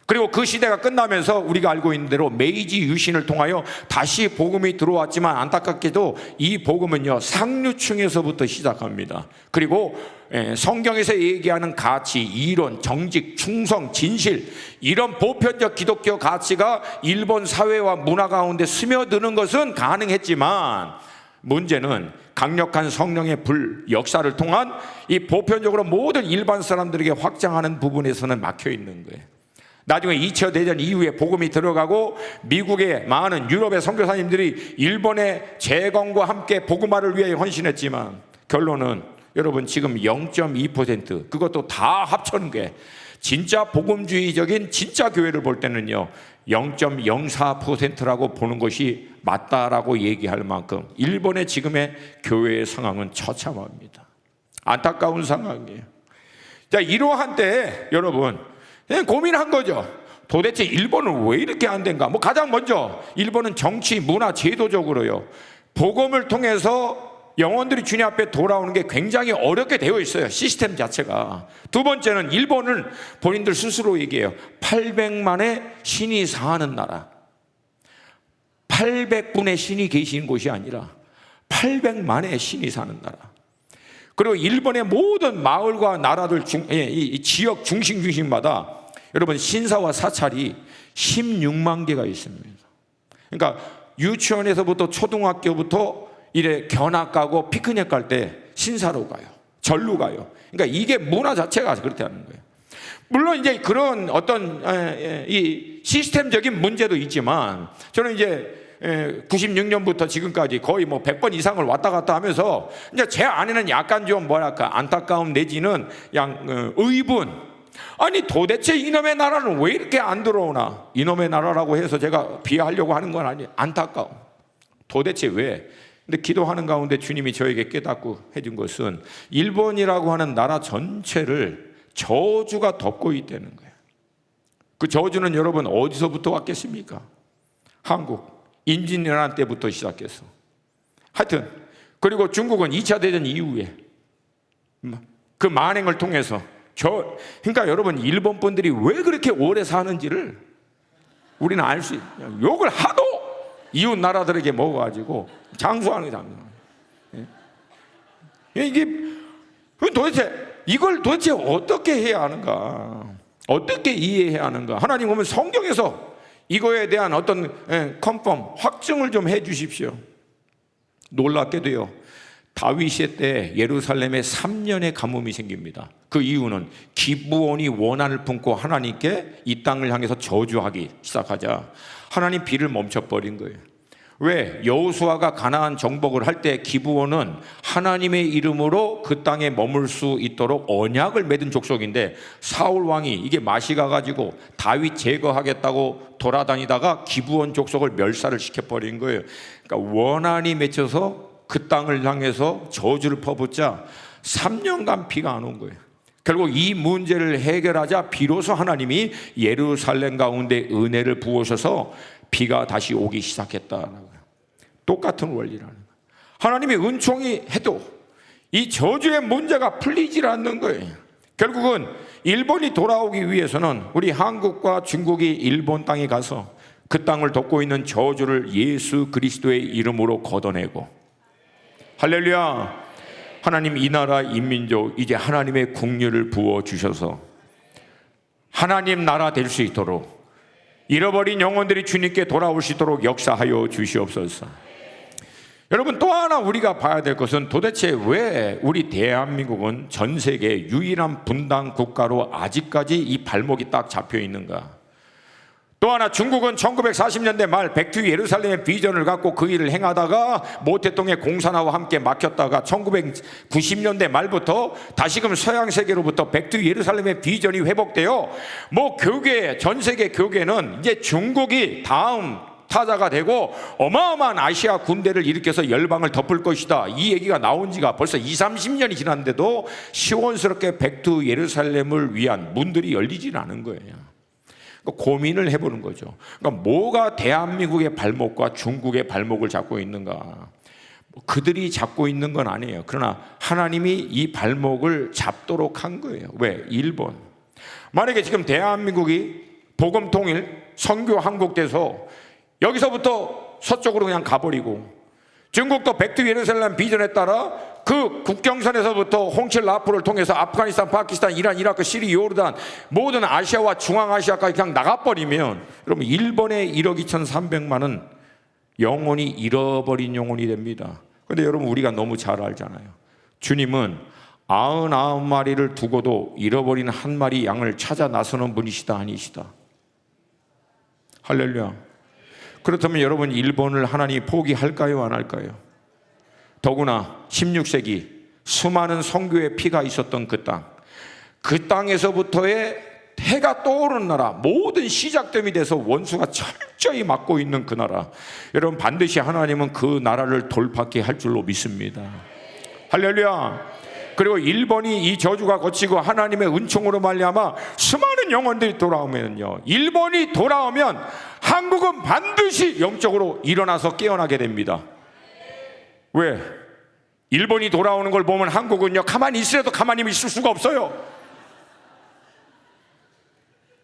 그리고 그 시대가 끝나면서 우리가 알고 있는 대로 메이지 유신을 통하여 다시 복음이 들어왔지만, 안타깝게도 이 복음은요, 상류층에서부터 시작합니다. 그리고 성경에서 얘기하는 가치, 이론, 정직, 충성, 진실, 이런 보편적 기독교 가치가 일본 사회와 문화 가운데 스며드는 것은 가능했지만, 문제는 강력한 성령의 불 역사를 통한 이 보편적으로 모든 일반 사람들에게 확장하는 부분에서는 막혀 있는 거예요. 나중에 2차 대전 이후에 복음이 들어가고 미국의 많은 유럽의 선교사님들이 일본의 재건과 함께 복음화를 위해 헌신했지만, 결론은 여러분 지금 0.2%, 그것도 다 합쳐는 게 진짜 복음주의적인 진짜 교회를 볼 때는요 0.04%라고 보는 것이 맞다라고 얘기할 만큼 일본의 지금의 교회의 상황은 처참합니다. 안타까운 상황이에요. 자, 이러한 때에 여러분 그냥 고민한 거죠. 도대체 일본은 왜 이렇게 안 된가? 뭐 가장 먼저 일본은 정치, 문화, 제도적으로요 복음을 통해서 영혼들이 주님 앞에 돌아오는 게 굉장히 어렵게 되어 있어요. 시스템 자체가. 두 번째는 일본은 본인들 스스로 얘기해요. 800만의 신이 사는 나라. 800분의 신이 계시는 곳이 아니라 800만의 신이 사는 나라. 그리고 일본의 모든 마을과 나라들 이 지역 중심마다 여러분 신사와 사찰이 16만 개가 있습니다. 그러니까 유치원에서부터 초등학교부터 이래 견학 가고 피크닉 갈 때 신사로 가요. 절로 가요. 그러니까 이게 문화 자체가 그렇게 하는 거예요. 물론 이제 그런 어떤 이 시스템적인 문제도 있지만 저는 이제 96년부터 지금까지 거의 뭐 100번 이상을 왔다 갔다 하면서 이제 제 안에는 약간 좀 뭐랄까 안타까움 내지는 의분. 아니 도대체 이놈의 나라는 왜 이렇게 안 들어오나? 이놈의 나라라고 해서 제가 비하하려고 하는 건 아니에요. 안타까움. 도대체 왜? 근데 기도하는 가운데 주님이 저에게 깨닫고 해준 것은 일본이라고 하는 나라 전체를 저주가 덮고 있다는 거예요. 그 저주는 여러분 어디서부터 왔겠습니까? 한국 임진왜란 때부터 시작해서 하여튼 그리고 중국은 2차 대전 이후에 그 만행을 통해서 그러니까 여러분 일본 분들이 왜 그렇게 오래 사는지를 우리는 알 수 있어요. 욕을 하도 이웃 나라들에게 먹어가지고 장수하는 게 장수. 이게 이걸 도대체 어떻게 해야 하는가? 어떻게 이해해야 하는가? 하나님 보면 성경에서 이거에 대한 어떤 컨펌 확증을 좀 해주십시오. 놀랍게도요. 다윗의 때 예루살렘에 3년의 가뭄이 생깁니다. 그 이유는 기브온이 원한을 품고 하나님께 이 땅을 향해서 저주하기 시작하자 하나님 비를 멈춰버린 거예요. 왜? 여호수아가 가나안 정복을 할 때 기브온은 하나님의 이름으로 그 땅에 머물 수 있도록 언약을 맺은 족속인데 사울 왕이 이게 맛이 가가지고 다윗 제거하겠다고 돌아다니다가 기브온 족속을 멸살을 시켜버린 거예요. 그러니까 원한이 맺혀서 그 땅을 향해서 저주를 퍼붓자 3년간 비가 안 온 거예요. 결국 이 문제를 해결하자 비로소 하나님이 예루살렘 가운데 은혜를 부으셔서 비가 다시 오기 시작했다는 거예요. 똑같은 원리라는 거예요. 하나님이 은총이 해도 이 저주의 문제가 풀리질 않는 거예요. 결국은 일본이 돌아오기 위해서는 우리 한국과 중국이 일본 땅에 가서 그 땅을 덮고 있는 저주를 예수 그리스도의 이름으로 걷어내고 할렐루야. 하나님 이 나라 인민족 이제 하나님의 국률을 부어주셔서 하나님 나라 될 수 있도록 잃어버린 영혼들이 주님께 돌아올 수 있도록 역사하여 주시옵소서. 여러분 또 하나 우리가 봐야 될 것은 도대체 왜 우리 대한민국은 전 세계 유일한 분단 국가로 아직까지 이 발목이 딱 잡혀 있는가? 또 하나 중국은 1940년대 말 백투 예루살렘의 비전을 갖고 그 일을 행하다가 모태동의 공산화와 함께 막혔다가 1990년대 말부터 다시금 서양 세계로부터 백투 예루살렘의 비전이 회복되어 뭐 교계 전 세계 교계는 이제 중국이 다음 타자가 되고 어마어마한 아시아 군대를 일으켜서 열방을 덮을 것이다. 이 얘기가 나온 지가 벌써 20-30년이 지났는데도 시원스럽게 백투 예루살렘을 위한 문들이 열리지는 않은 거예요. 고민을 해보는 거죠. 그러니까 뭐가 대한민국의 발목과 중국의 발목을 잡고 있는가? 그들이 잡고 있는 건 아니에요. 그러나 하나님이 이 발목을 잡도록 한 거예요. 왜? 일본. 만약에 지금 대한민국이 복음 통일, 선교 한국돼서 여기서부터 서쪽으로 그냥 가버리고 중국도 백투 예루살렘 비전에 따라 그 국경선에서부터 홍칠 라프를 통해서 아프가니스탄, 파키스탄, 이란, 이라크, 시리, 요르단 모든 아시아와 중앙아시아까지 그냥 나가버리면 여러분 일본의 1억 2,300만은 영혼이 잃어버린 영혼이 됩니다. 그런데 여러분 우리가 너무 잘 알잖아요. 주님은 99마리를 두고도 잃어버린 한 마리 양을 찾아 나서는 분이시다 아니시다. 할렐루야. 그렇다면 여러분 일본을 하나님이 포기할까요 안 할까요? 더구나 16세기 수많은 선교의 피가 있었던 그 땅, 그 땅에서부터의 해가 떠오르는 나라, 모든 시작점이 돼서 원수가 철저히 막고 있는 그 나라, 여러분 반드시 하나님은 그 나라를 돌파케 할 줄로 믿습니다. 할렐루야. 그리고 일본이 이 저주가 거치고 하나님의 은총으로 말미암아 수많은 영혼들이 돌아오면요, 일본이 돌아오면 한국은 반드시 영적으로 일어나서 깨어나게 됩니다. 왜? 일본이 돌아오는 걸 보면 한국은요, 가만히 있으려도 가만히 있을 수가 없어요.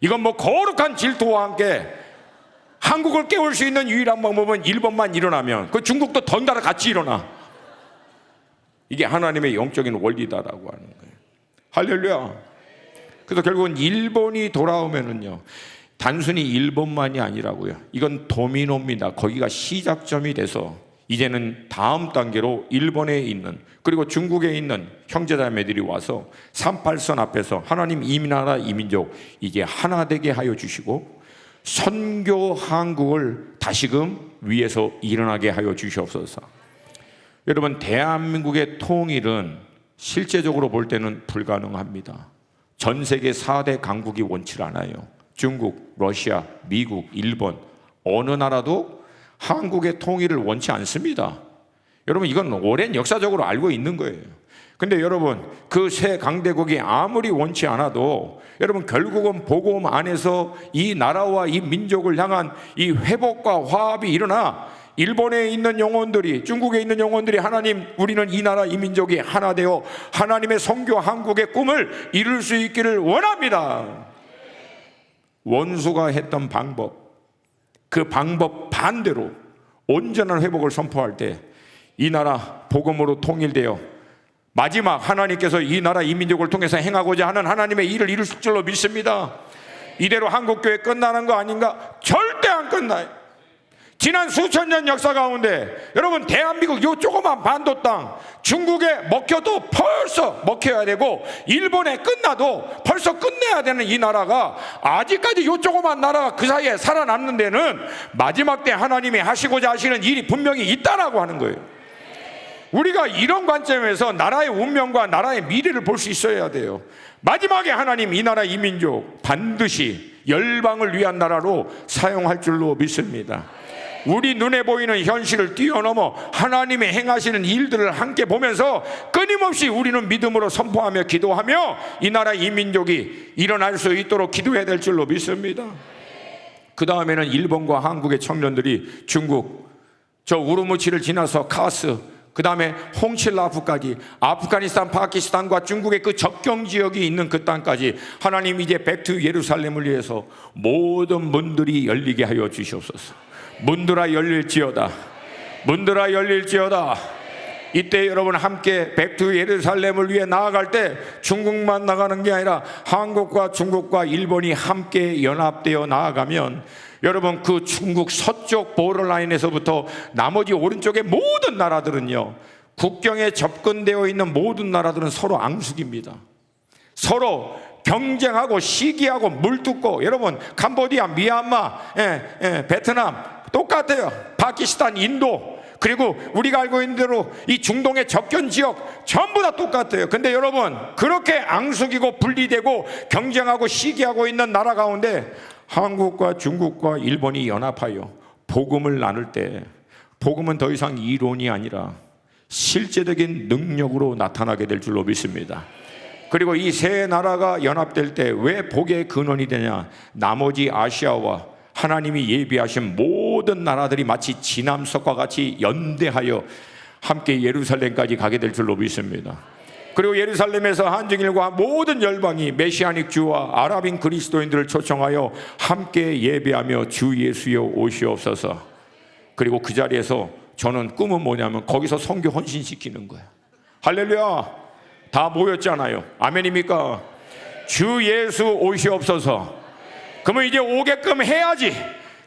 이건 뭐 거룩한 질투와 함께 한국을 깨울 수 있는 유일한 방법은 일본만 일어나면 그 중국도 덩달아 같이 일어나. 이게 하나님의 영적인 원리다라고 하는 거예요. 할렐루야. 그래서 결국은 일본이 돌아오면은요, 단순히 일본만이 아니라고요, 이건 도미노입니다. 거기가 시작점이 돼서 이제는 다음 단계로 일본에 있는, 그리고 중국에 있는 형제자매들이 와서 38선 앞에서 하나님 이 나라 이 민족 이제 하나 되게 하여 주시고 선교 한국을 다시금 위에서 일어나게 하여 주시옵소서. 여러분, 대한민국의 통일은 실제적으로 볼 때는 불가능합니다. 전 세계 4대 강국이 원치 않아요. 중국, 러시아, 미국, 일본, 어느 나라도 한국의 통일을 원치 않습니다. 여러분, 이건 오랜 역사적으로 알고 있는 거예요. 근데 여러분, 그 세 강대국이 아무리 원치 않아도 여러분, 결국은 복음 안에서 이 나라와 이 민족을 향한 이 회복과 화합이 일어나 일본에 있는 영혼들이, 중국에 있는 영혼들이 하나님, 우리는 이 나라 이 민족이 하나 되어 하나님의 선교 한국의 꿈을 이룰 수 있기를 원합니다. 원수가 했던 방법, 그 방법 반대로 온전한 회복을 선포할 때 이 나라 복음으로 통일되어 마지막 하나님께서 이 나라 이 민족을 통해서 행하고자 하는 하나님의 일을 이룰 줄로 믿습니다. 이대로 한국교회 끝나는 거 아닌가? 절대 안 끝나요. 지난 수천 년 역사 가운데 여러분, 대한민국 요 조그만 반도 땅, 중국에 먹혀도 벌써 먹혀야 되고 일본에 끝나도 벌써 끝내야 되는 이 나라가 아직까지 요 조그만 나라가 그 사이에 살아남는 데는 마지막 때 하나님이 하시고자 하시는 일이 분명히 있다라고 하는 거예요. 우리가 이런 관점에서 나라의 운명과 나라의 미래를 볼 수 있어야 돼요. 마지막에 하나님 이 나라 이 민족 반드시 열방을 위한 나라로 사용할 줄로 믿습니다. 우리 눈에 보이는 현실을 뛰어넘어 하나님의 행하시는 일들을 함께 보면서 끊임없이 우리는 믿음으로 선포하며 기도하며 이 나라 이 민족이 일어날 수 있도록 기도해야 될 줄로 믿습니다. 그 다음에는 일본과 한국의 청년들이 중국, 저 우르무치를 지나서 카스, 그 다음에 홍칠라프까지, 아프가니스탄, 파키스탄과 중국의 그 접경 지역이 있는 그 땅까지 하나님 이제 백투 예루살렘을 위해서 모든 문들이 열리게 하여 주시옵소서. 문들아 열릴지어다. 문들아 열릴지어다. 이때 여러분 함께 백투 예루살렘을 위해 나아갈 때 중국만 나가는 게 아니라 한국과 중국과 일본이 함께 연합되어 나아가면 여러분, 그 중국 서쪽 보더라인에서부터 나머지 오른쪽의 모든 나라들은요, 국경에 접근되어 있는 모든 나라들은 서로 앙숙입니다. 서로 경쟁하고 시기하고 물뜯고, 여러분 캄보디아, 미얀마, 베트남 똑같아요. 파키스탄, 인도, 그리고 우리가 알고 있는 대로 이 중동의 접견 지역 전부 다 똑같아요. 근데 여러분, 그렇게 앙숙이고 분리되고 경쟁하고 시기하고 있는 나라 가운데 한국과 중국과 일본이 연합하여 복음을 나눌 때 복음은 더 이상 이론이 아니라 실제적인 능력으로 나타나게 될 줄로 믿습니다. 그리고 이 세 나라가 연합될 때 왜 복의 근원이 되냐? 나머지 아시아와 하나님이 예비하신 모든 나라들이 마치 지남석과 같이 연대하여 함께 예루살렘까지 가게 될 줄로 믿습니다. 그리고 예루살렘에서 한증일과 모든 열방이 메시아닉 주와 아랍인 그리스도인들을 초청하여 함께 예배하며 주 예수여 오시옵소서. 그리고 그 자리에서 저는 꿈은 뭐냐면 거기서 선교 헌신시키는 거예요. 할렐루야. 다 모였잖아요. 아멘입니까? 주 예수 오시옵소서. 그러면 이제 오게끔 해야지.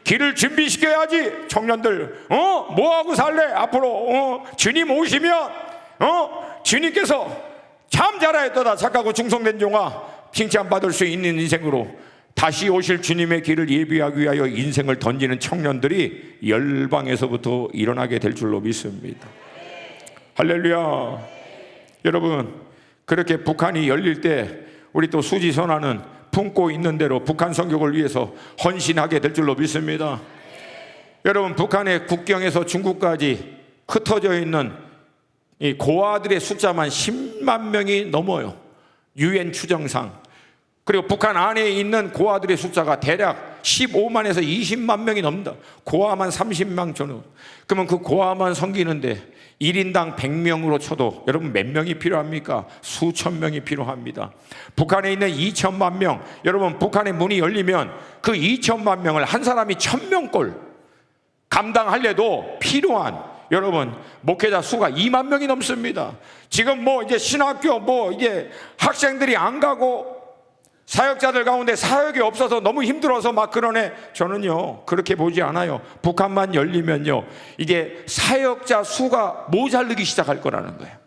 길을 준비시켜야지. 청년들 뭐하고 살래? 앞으로 주님 오시면 주님께서 참 잘하였도다 착하고 충성된 종아, 칭찬받을 수 있는 인생으로 다시 오실 주님의 길을 예비하기 위하여 인생을 던지는 청년들이 열방에서부터 일어나게 될 줄로 믿습니다. 할렐루야. 여러분, 그렇게 북한이 열릴 때 우리 또 수지선화는 품고 있는 대로 북한 선교를 위해서 헌신하게 될 줄로 믿습니다. 여러분, 북한의 국경에서 중국까지 흩어져 있는 이 고아들의 숫자만 10만 명이 넘어요. UN 추정상. 그리고 북한 안에 있는 고아들의 숫자가 대략 15만에서 20만 명이 넘는다. 고아만 30만 정도. 그러면 그 고아만 섬기는데 1인당 100명으로 쳐도 여러분 몇 명이 필요합니까? 수천 명이 필요합니다. 북한에 있는 2천만 명, 여러분 북한의 문이 열리면 그 2천만 명을 한 사람이 1000명꼴 감당하려도 필요한 여러분 목회자 수가 2만 명이 넘습니다. 지금 뭐 이제 신학교 뭐 이제 학생들이 안 가고 사역자들 가운데 사역이 없어서 너무 힘들어서 막 그러네. 저는요 그렇게 보지 않아요. 북한만 열리면요 이게 사역자 수가 모자르기 시작할 거라는 거예요.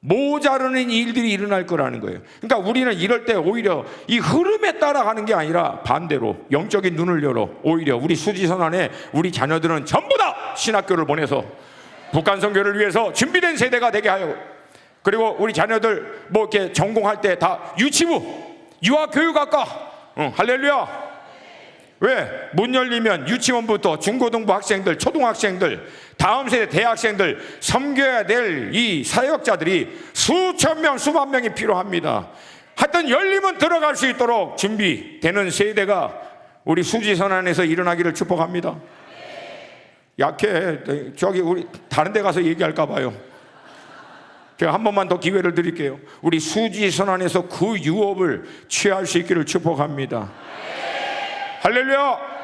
모자르는 일들이 일어날 거라는 거예요. 그러니까 우리는 이럴 때 오히려 이 흐름에 따라가는 게 아니라 반대로 영적인 눈을 열어 오히려 우리 수지선 안에 우리 자녀들은 전부 다 신학교를 보내서 북한 선교를 위해서 준비된 세대가 되게 하여, 그리고 우리 자녀들 뭐 이렇게 전공할 때 다 유치부, 유아교육학과, 할렐루야. 왜? 문 열리면 유치원부터 중고등부 학생들, 초등학생들, 다음 세대 대학생들 섬겨야 될 이 사역자들이 수천 명, 수만 명이 필요합니다. 하여튼 열리면 들어갈 수 있도록 준비되는 세대가 우리 수지선 안에서 일어나기를 축복합니다. 약해. 저기 우리 다른 데 가서 얘기할까 봐요. 제가 한 번만 더 기회를 드릴게요. 우리 수지선 안에서 그 유업을 취할 수 있기를 축복합니다. 할렐루야.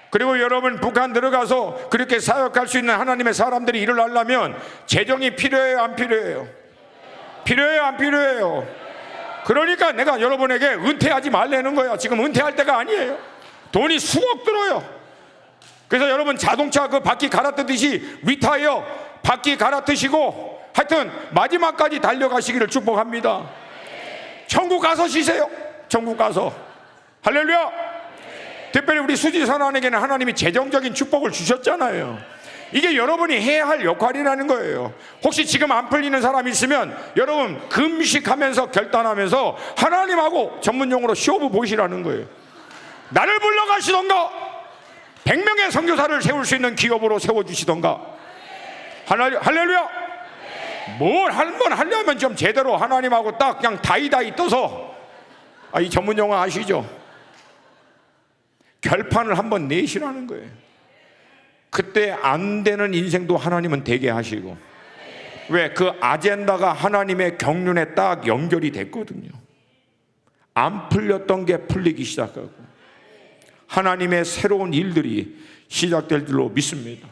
그리고 여러분 북한 들어가서 그렇게 사역할 수 있는 하나님의 사람들이 일어나려면 재정이 필요해요, 안 필요해요? 필요해요, 안 필요해요? 그러니까 내가 여러분에게 은퇴하지 말라는 거야. 지금 은퇴할 때가 아니에요. 돈이 수억 들어요. 그래서 여러분 자동차 그 바퀴 갈아뜨듯이 리타이어 바퀴 갈아뜨시고 하여튼 마지막까지 달려가시기를 축복합니다. 천국 가서 쉬세요. 천국 가서. 할렐루야. 특별히 우리 수지선언에게는 하나님이 재정적인 축복을 주셨잖아요. 이게 여러분이 해야 할 역할이라는 거예요. 혹시 지금 안 풀리는 사람 있으면 여러분 금식하면서 결단하면서 하나님하고 전문용어로 시오브 보시라는 거예요. 나를 불러가시던가 100명의 선교사를 세울 수 있는 기업으로 세워주시던가. 할렐루야. 뭘 한번 하려면 좀 제대로 하나님하고 딱 그냥 다이다이 떠서, 이 전문용어 아시죠? 결판을 한번 내시라는 거예요. 그때 안 되는 인생도 하나님은 되게 하시고. 왜? 그 아젠다가 하나님의 경륜에 딱 연결이 됐거든요. 안 풀렸던 게 풀리기 시작하고 하나님의 새로운 일들이 시작될 줄로 믿습니다.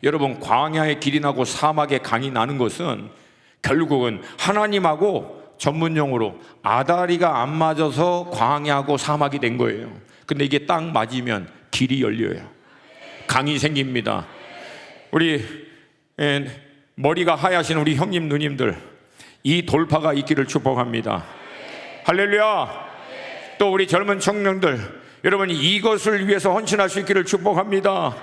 여러분, 광야의 길이 나고 사막의 강이 나는 것은 결국은 하나님하고 전문용어로 아다리가 안 맞아서 광야하고 사막이 된 거예요. 근데 이게 딱 맞으면 길이 열려요. 강이 생깁니다. 우리 머리가 하얗신 우리 형님 누님들, 이 돌파가 있기를 축복합니다. 할렐루야. 또 우리 젊은 청년들, 여러분이 이것을 위해서 헌신할 수 있기를 축복합니다.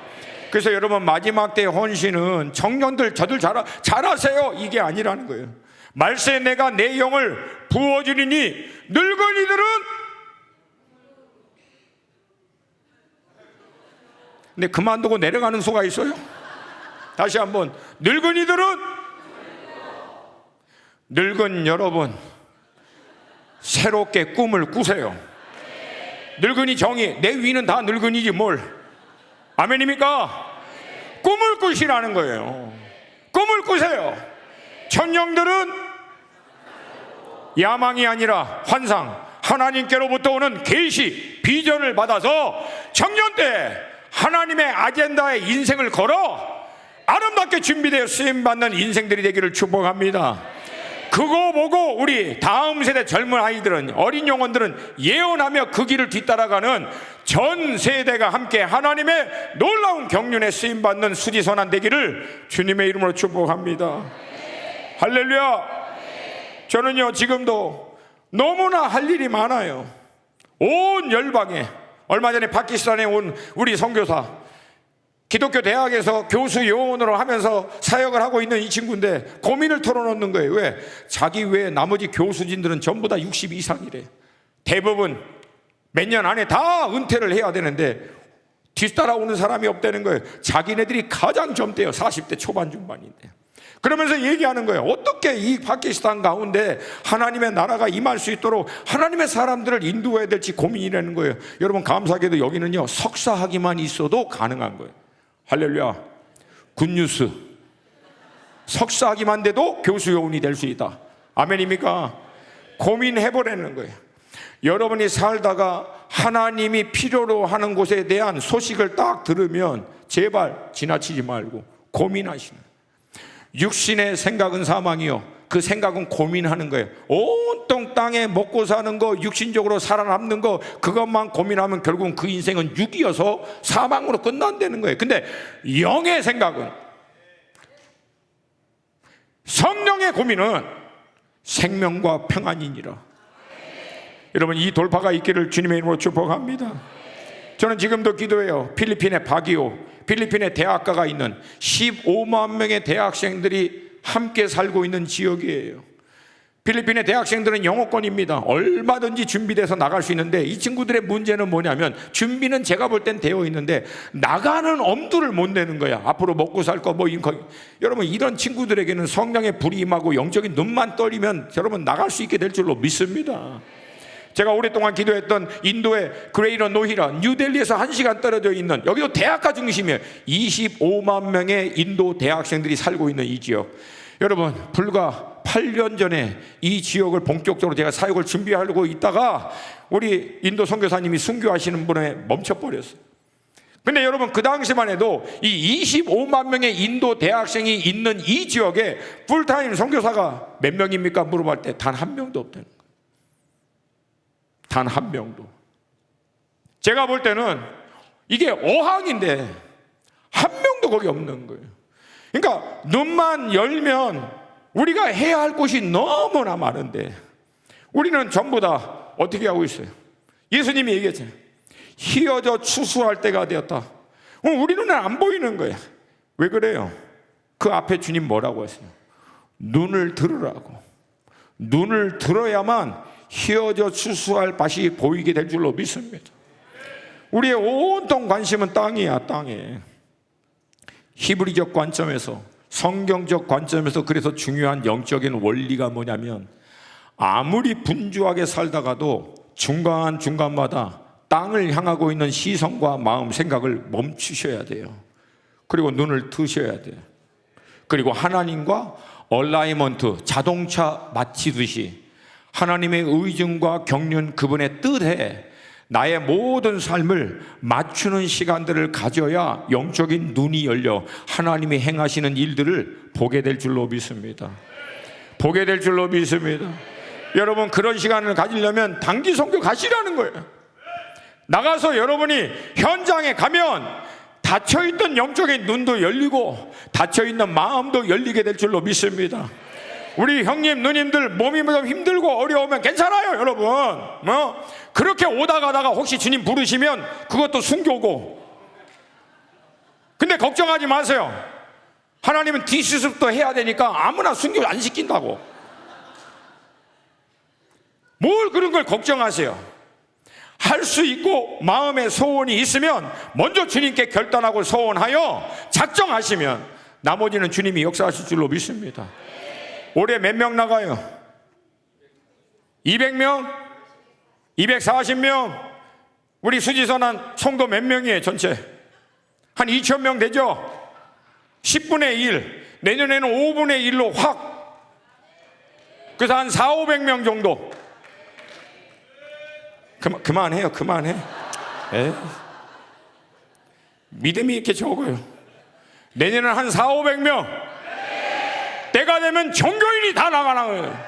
그래서 여러분 마지막 때 헌신은 청년들 저들 잘하세요 이게 아니라는 거예요. 말세 내가 내 영을 부어주리니 늙은이들은, 근데 그만두고 내려가는 수가 있어요. 다시 한번, 늙은이들은, 늙은 여러분 새롭게 꿈을 꾸세요. 늙은이 정의, 내 위는 다 늙은이지 뭘. 아멘입니까? 꿈을 꾸시라는 거예요. 꿈을 꾸세요. 청년들은 야망이 아니라 환상, 하나님께로부터 오는 계시, 비전을 받아서 청년 때 하나님의 아젠다에 인생을 걸어 아름답게 준비되어 쓰임받는 인생들이 되기를 축복합니다. 그거 보고 우리 다음 세대 젊은 아이들은, 어린 영혼들은 예언하며 그 길을 뒤따라가는 전 세대가 함께 하나님의 놀라운 경륜에 쓰임받는 수지선한 되기를 주님의 이름으로 축복합니다. 할렐루야. 저는요 지금도 너무나 할 일이 많아요. 온 열방에, 얼마 전에 파키스탄에 온 우리 선교사, 기독교 대학에서 교수 요원으로 하면서 사역을 하고 있는 이 친구인데 고민을 털어놓는 거예요. 왜? 자기 외에 나머지 교수진들은 전부 다 60 이상이래. 대부분 몇 년 안에 다 은퇴를 해야 되는데 뒤따라오는 사람이 없다는 거예요. 자기네들이 가장 젊대요. 40대 초반 중반인데. 그러면서 얘기하는 거예요. 어떻게 이 파키스탄 가운데 하나님의 나라가 임할 수 있도록 하나님의 사람들을 인도해야 될지 고민이라는 거예요. 여러분, 감사하게도 여기는요, 석사학위만 있어도 가능한 거예요. 할렐루야. 굿뉴스. 석사학위만 돼도 교수 요원이 될 수 있다. 아멘입니까? 고민해보라는 거예요. 여러분이 살다가 하나님이 필요로 하는 곳에 대한 소식을 딱 들으면 제발 지나치지 말고 고민하시는 거예요. 육신의 생각은 사망이요, 그 생각은 고민하는 거예요. 온통 땅에 먹고 사는 거, 육신적으로 살아남는 거, 그것만 고민하면 결국은 그 인생은 육이어서 사망으로 끝난다는 거예요. 근데 영의 생각은, 성령의 고민은 생명과 평안이니라. 여러분, 이 돌파가 있기를 주님의 이름으로 축복합니다. 저는 지금도 기도해요. 필리핀의 바기오, 필리핀의 대학가가 있는 15만 명의 대학생들이 함께 살고 있는 지역이에요. 필리핀의 대학생들은 영어권입니다. 얼마든지 준비돼서 나갈 수 있는데 이 친구들의 문제는 뭐냐면, 준비는 제가 볼 땐 되어 있는데 나가는 엄두를 못 내는 거야. 앞으로 먹고 살 거 뭐 여러분, 이런 친구들에게는 성령의 불이 임하고 영적인 눈만 떠리면 여러분 나갈 수 있게 될 줄로 믿습니다. 제가 오랫동안 기도했던 인도의 그레이터 노히라, 뉴델리에서 1시간 떨어져 있는, 여기도 대학가 중심이에요. 25만 명의 인도 대학생들이 살고 있는 이 지역. 여러분, 불과 8년 전에 이 지역을 본격적으로 제가 사역을 준비하려고 있다가 우리 인도 선교사님이 순교하시는 분에 멈춰버렸어요. 근데 여러분, 그 당시만 해도 이 25만 명의 인도 대학생이 있는 이 지역에 풀타임 선교사가 몇 명입니까? 물어볼 때 단 한 명도 없다는 거예요. 단 한 명도. 제가 볼 때는 이게 어항인데 한 명도 거기 없는 거예요. 그러니까 눈만 열면 우리가 해야 할 곳이 너무나 많은데 우리는 전부 다 어떻게 하고 있어요? 예수님이 얘기했잖아요. 휘어져 추수할 때가 되었다. 우리 눈에 안 보이는 거야. 왜 그래요? 그 앞에 주님 뭐라고 했어요? 눈을 들으라고. 눈을 들어야만 휘어져 추수할 밭이 보이게 될 줄로 믿습니다. 우리의 온통 관심은 땅이야, 땅에. 히브리적 관점에서, 성경적 관점에서 그래서 중요한 영적인 원리가 뭐냐면, 아무리 분주하게 살다가도 중간중간마다 땅을 향하고 있는 시선과 마음, 생각을 멈추셔야 돼요. 그리고 눈을 뜨셔야 돼요. 그리고 하나님과 얼라이먼트, 자동차 맞추듯이 하나님의 의중과 경륜, 그분의 뜻에 나의 모든 삶을 맞추는 시간들을 가져야 영적인 눈이 열려 하나님이 행하시는 일들을 보게 될 줄로 믿습니다. 보게 될 줄로 믿습니다. 여러분, 그런 시간을 가지려면 단기 선교 가시라는 거예요. 나가서 여러분이 현장에 가면 닫혀있던 영적인 눈도 열리고 닫혀있는 마음도 열리게 될 줄로 믿습니다. 우리 형님, 누님들 몸이 좀 힘들고 어려우면 괜찮아요, 여러분. 그렇게 오다 가다가 혹시 주님 부르시면 그것도 순교고. 근데 걱정하지 마세요. 하나님은 뒷수습도 해야 되니까 아무나 순교 안 시킨다고. 뭘 그런 걸 걱정하세요? 할 수 있고 마음에 소원이 있으면 먼저 주님께 결단하고 소원하여 작정하시면 나머지는 주님이 역사하실 줄로 믿습니다. 올해 몇 명 나가요? 200명? 240명? 우리 수지선한 성도 몇 명이에요, 전체? 한 2,000명 되죠? 10분의 1, 내년에는 5분의 1로 확. 그래서 한 400-500명 정도. 그만해요, 그만해. 믿음이 이렇게 적어요. 내년에는 한 400-500명. 때가 되면 종교인이 다 나가는 거예요.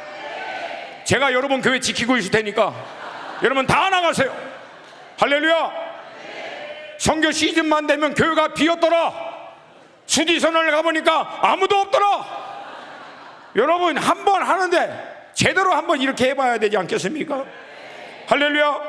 제가 여러분 교회 지키고 있을 테니까 여러분 다 나가세요. 할렐루야. 선교 시즌만 되면 교회가 비었더라. 수지선언을 가보니까 아무도 없더라. 여러분, 한 번 하는데 제대로 한번 이렇게 해봐야 되지 않겠습니까? 할렐루야.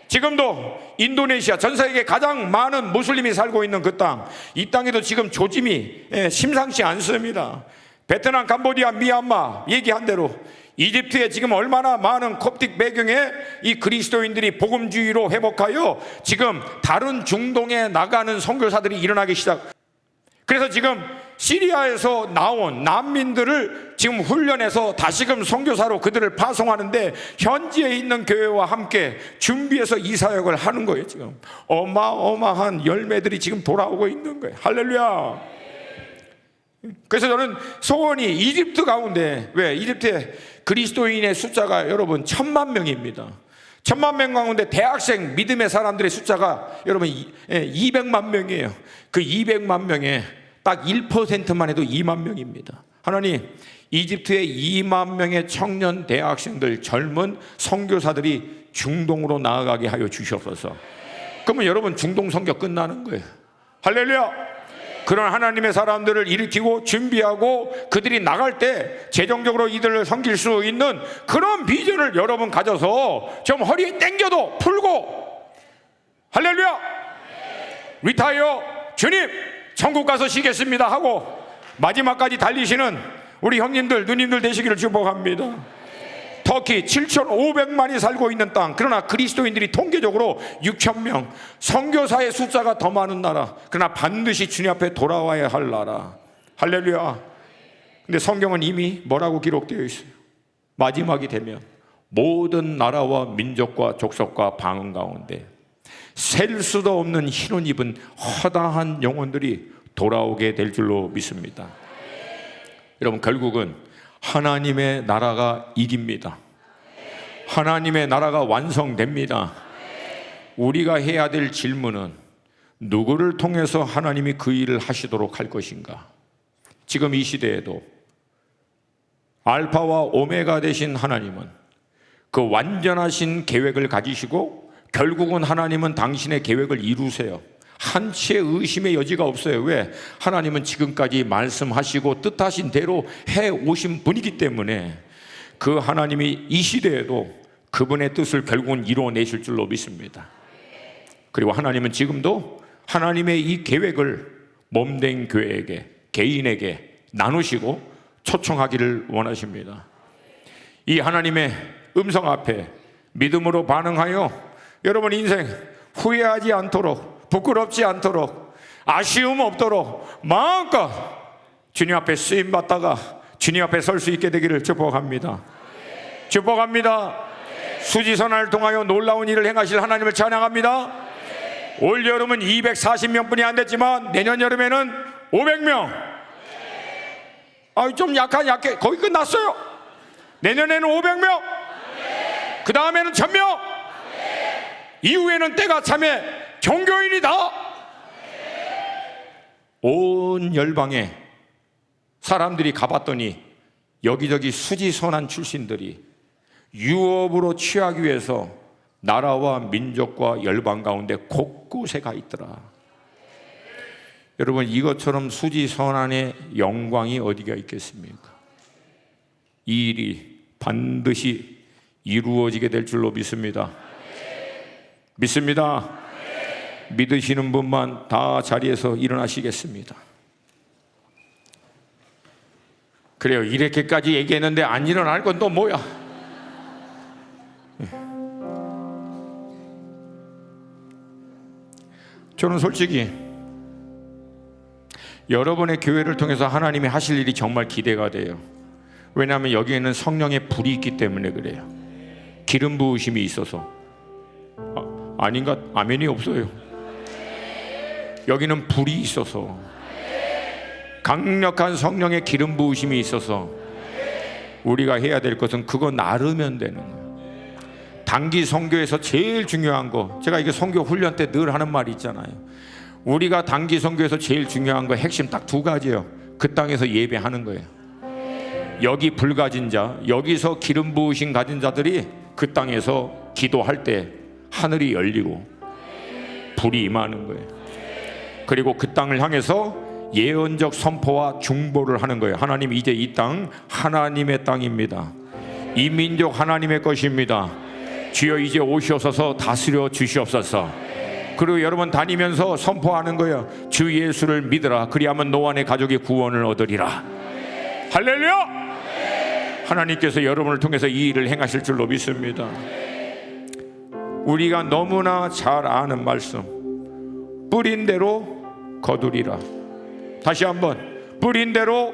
지금도 인도네시아, 전 세계 가장 많은 무슬림이 살고 있는 그 땅, 이 땅에도 지금 조짐이 심상치 않습니다. 베트남, 캄보디아, 미얀마 얘기한 대로 이집트에 지금 얼마나 많은 콥틱 배경의 이 그리스도인들이 복음주의로 회복하여 지금 다른 중동에 나가는 선교사들이 일어나기 시작. 그래서 지금 시리아에서 나온 난민들을 지금 훈련해서 다시금 선교사로 그들을 파송하는데 현지에 있는 교회와 함께 준비해서 이 사역을 하는 거예요. 지금 어마어마한 열매들이 지금 돌아오고 있는 거예요. 할렐루야. 그래서 저는 소원이 이집트 가운데, 왜 이집트에 그리스도인의 숫자가 여러분 1000만 명입니다. 1000만 명 가운데 대학생 믿음의 사람들의 숫자가 여러분 200만 명이에요. 그 200만 명에 딱 1%만 해도 2만 명입니다. 하나님, 이집트의 2만 명의 청년 대학생들, 젊은 선교사들이 중동으로 나아가게 하여 주시옵소서. 그러면 여러분 중동 선교 끝나는 거예요. 할렐루야. 그런 하나님의 사람들을 일으키고 준비하고 그들이 나갈 때 재정적으로 이들을 섬길 수 있는 그런 비전을 여러분 가져서 좀 허리에 땡겨도 풀고, 할렐루야, 리타이어, 주님 천국 가서 쉬겠습니다 하고 마지막까지 달리시는 우리 형님들 누님들 되시기를 축복합니다. 터키 7,500만이 살고 있는 땅, 그러나 그리스도인들이 통계적으로 6,000명, 선교사의 숫자가 더 많은 나라, 그러나 반드시 주님 앞에 돌아와야 할 나라. 할렐루야. 근데 성경은 이미 뭐라고 기록되어 있어요? 마지막이 되면 모든 나라와 민족과 족속과 방언 가운데 셀 수도 없는 흰옷 입은 허다한 영혼들이 돌아오게 될 줄로 믿습니다. 여러분, 결국은 하나님의 나라가 이깁니다. 하나님의 나라가 완성됩니다. 우리가 해야 될 질문은 누구를 통해서 하나님이 그 일을 하시도록 할 것인가? 지금 이 시대에도 알파와 오메가 되신 하나님은 그 완전하신 계획을 가지시고 결국은 하나님은 당신의 계획을 이루세요. 한치의 의심의 여지가 없어요. 왜? 하나님은 지금까지 말씀하시고 뜻하신 대로 해오신 분이기 때문에 그 하나님이 이 시대에도 그분의 뜻을 결국은 이루어내실 줄로 믿습니다. 그리고 하나님은 지금도 하나님의 이 계획을 몸된 교회에게, 개인에게 나누시고 초청하기를 원하십니다. 이 하나님의 음성 앞에 믿음으로 반응하여 여러분 인생 후회하지 않도록, 부끄럽지 않도록, 아쉬움 없도록 마음껏 주님 앞에 쓰임받다가 주님 앞에 설 수 있게 되기를 축복합니다. 축복합니다. 수지선을 통하여 놀라운 일을 행하실 하나님을 찬양합니다. 올 여름은 240명뿐이 안 됐지만 내년 여름에는 500명. 좀 약해. 거의 끝났어요. 내년에는 500명. 그 다음에는 1000명. 이후에는 때가 참에 종교인이다. 온 열방에 사람들이 가봤더니 여기저기 수지선한 출신들이 유업으로 취하기 위해서 나라와 민족과 열방 가운데 곳곳에 가 있더라. 여러분, 이것처럼 수지선한의 영광이 어디가 있겠습니까? 이 일이 반드시 이루어지게 될 줄로 믿습니다. 믿습니다. 믿으시는 분만 다 자리에서 일어나시겠습니다. 그래요, 이렇게까지 얘기했는데 안 일어날 건 또 뭐야? 저는 솔직히 여러분의 교회를 통해서 하나님이 하실 일이 정말 기대가 돼요. 왜냐하면 여기에는 성령의 불이 있기 때문에 그래요. 기름 부으심이 있어서. 아닌가? 아멘이 없어요. 여기는 불이 있어서, 강력한 성령의 기름 부으심이 있어서 우리가 해야 될 것은 그거 나르면 되는 거예요. 단기 선교에서 제일 중요한 거, 제가 이게 선교 훈련 때 늘 하는 말이 있잖아요. 우리가 단기 선교에서 제일 중요한 거 핵심 딱 2가지예요. 그 땅에서 예배하는 거예요. 여기 불 가진 자, 여기서 기름 부으심 가진 자들이 그 땅에서 기도할 때 하늘이 열리고 불이 임하는 거예요. 그리고 그 땅을 향해서 예언적 선포와 중보를 하는 거예요. 하나님, 이제 이 땅 하나님의 땅입니다. 이 민족 하나님의 것입니다. 주여 이제 오시옵소서 다스려 주시옵소서. 그리고 여러분 다니면서 선포하는 거예요. 주 예수를 믿으라. 그리하면 너와 내 가족이 구원을 얻으리라. 할렐루야. 하나님께서 여러분을 통해서 이 일을 행하실 줄로 믿습니다. 우리가 너무나 잘 아는 말씀, 뿌린 대로 거두리라. 다시 한번, 뿌린 대로.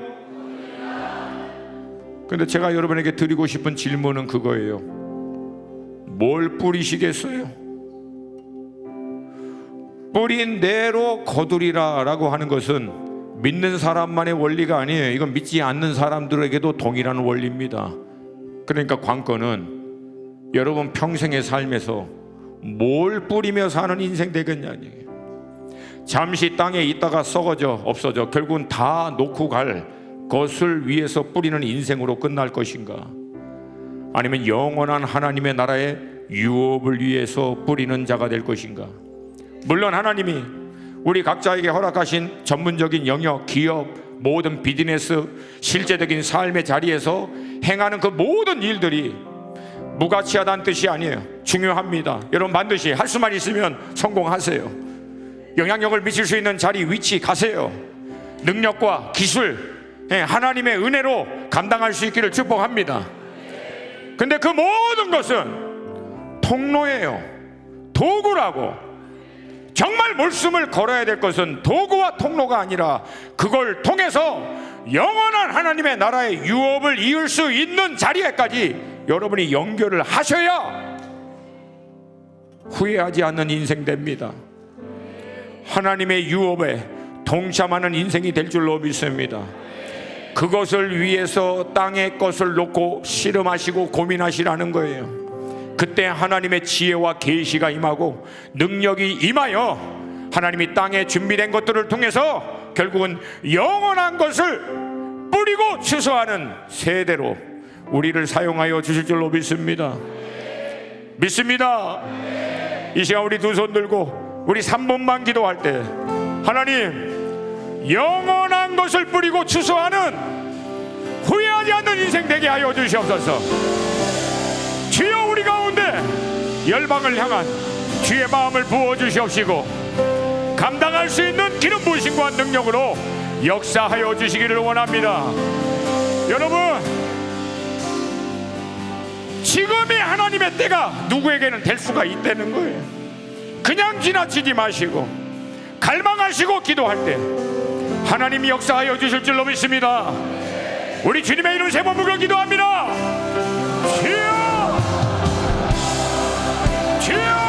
근데 제가 여러분에게 드리고 싶은 질문은 그거예요. 뭘 뿌리시겠어요? 뿌린 대로 거두리라 라고 하는 것은 믿는 사람만의 원리가 아니에요. 이건 믿지 않는 사람들에게도 동일한 원리입니다. 그러니까 관건은 여러분 평생의 삶에서 뭘 뿌리며 사는 인생 되겠냐니. 잠시 땅에 있다가 썩어져 없어져 결국은 다 놓고 갈 것을 위해서 뿌리는 인생으로 끝날 것인가, 아니면 영원한 하나님의 나라의 유업을 위해서 뿌리는 자가 될 것인가. 물론 하나님이 우리 각자에게 허락하신 전문적인 영역, 기업, 모든 비즈니스, 실제적인 삶의 자리에서 행하는 그 모든 일들이 무가치하다는 뜻이 아니에요. 중요합니다. 여러분 반드시 할 수만 있으면 성공하세요. 영향력을 미칠 수 있는 자리, 위치 가세요. 능력과 기술, 하나님의 은혜로 감당할 수 있기를 축복합니다. 근데 그 모든 것은 통로예요. 도구라고. 정말 목숨을 걸어야 될 것은 도구와 통로가 아니라 그걸 통해서 영원한 하나님의 나라의 유업을 이을 수 있는 자리에까지 여러분이 연결을 하셔야 후회하지 않는 인생 됩니다. 하나님의 유업에 동참하는 인생이 될 줄로 믿습니다. 그것을 위해서 땅의 것을 놓고 씨름하시고 고민하시라는 거예요. 그때 하나님의 지혜와 계시가 임하고 능력이 임하여 하나님이 땅에 준비된 것들을 통해서 결국은 영원한 것을 뿌리고 추수하는 세대로 우리를 사용하여 주실 줄로 믿습니다. 믿습니다. 이 시간 우리 두 손 들고 우리 3분만 기도할 때, 하나님 영원한 것을 뿌리고 추수하는 후회하지 않는 인생 되게 하여 주시옵소서. 주여 우리 가운데 열방을 향한 주의 마음을 부어주시옵시고 감당할 수 있는 기름 부으심과 능력으로 역사하여 주시기를 원합니다. 여러분, 지금이 하나님의 때가 누구에게는 될 수가 있다는 거예요. 그냥 지나치지 마시고 갈망하시고 기도할 때 하나님이 역사하여 주실 줄로 믿습니다. 우리 주님의 이름 세 번 부르고 기도합니다. 주여, 주여,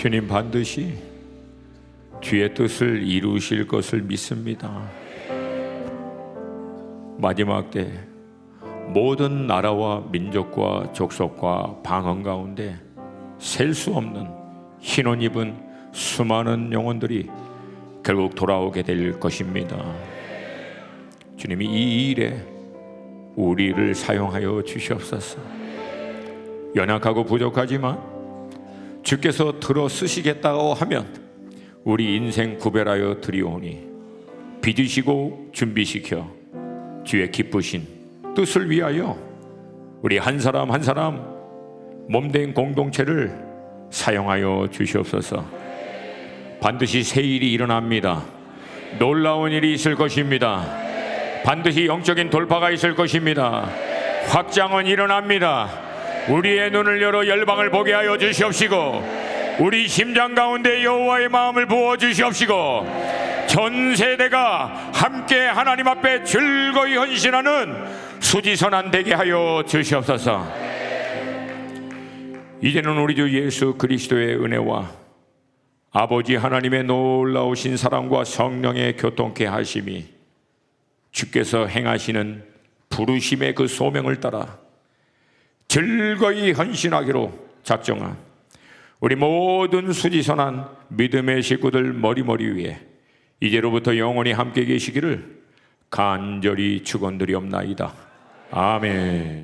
주님 반드시 주의 뜻을 이루실 것을 믿습니다. 마지막 때 모든 나라와 민족과 족속과 방언 가운데 셀 수 없는 흰옷 입은 수많은 영혼들이 결국 돌아오게 될 것입니다. 주님이 이 일에 우리를 사용하여 주시옵소서. 연약하고 부족하지만 주께서 들어 쓰시겠다고 하면 우리 인생 구별하여 드리오니 빚으시고 준비시켜 주의 기쁘신 뜻을 위하여 우리 한 사람 한 사람 몸된 공동체를 사용하여 주시옵소서. 반드시 새 일이 일어납니다. 놀라운 일이 있을 것입니다. 반드시 영적인 돌파가 있을 것입니다. 확장은 일어납니다. 우리의 눈을 열어 열방을 보게 하여 주시옵시고 우리 심장 가운데 여호와의 마음을 부어 주시옵시고 전 세대가 함께 하나님 앞에 즐거이 헌신하는 수지선한 되게 하여 주시옵소서. 이제는 우리 주 예수 그리스도의 은혜와 아버지 하나님의 놀라우신 사랑과 성령의 교통케 하심이 주께서 행하시는 부르심의 그 소명을 따라 즐거이 헌신하기로 작정한 우리 모든 수지선한 믿음의 식구들 머리머리 위에 이제로부터 영원히 함께 계시기를 간절히 축원드리옵나이다. 아멘.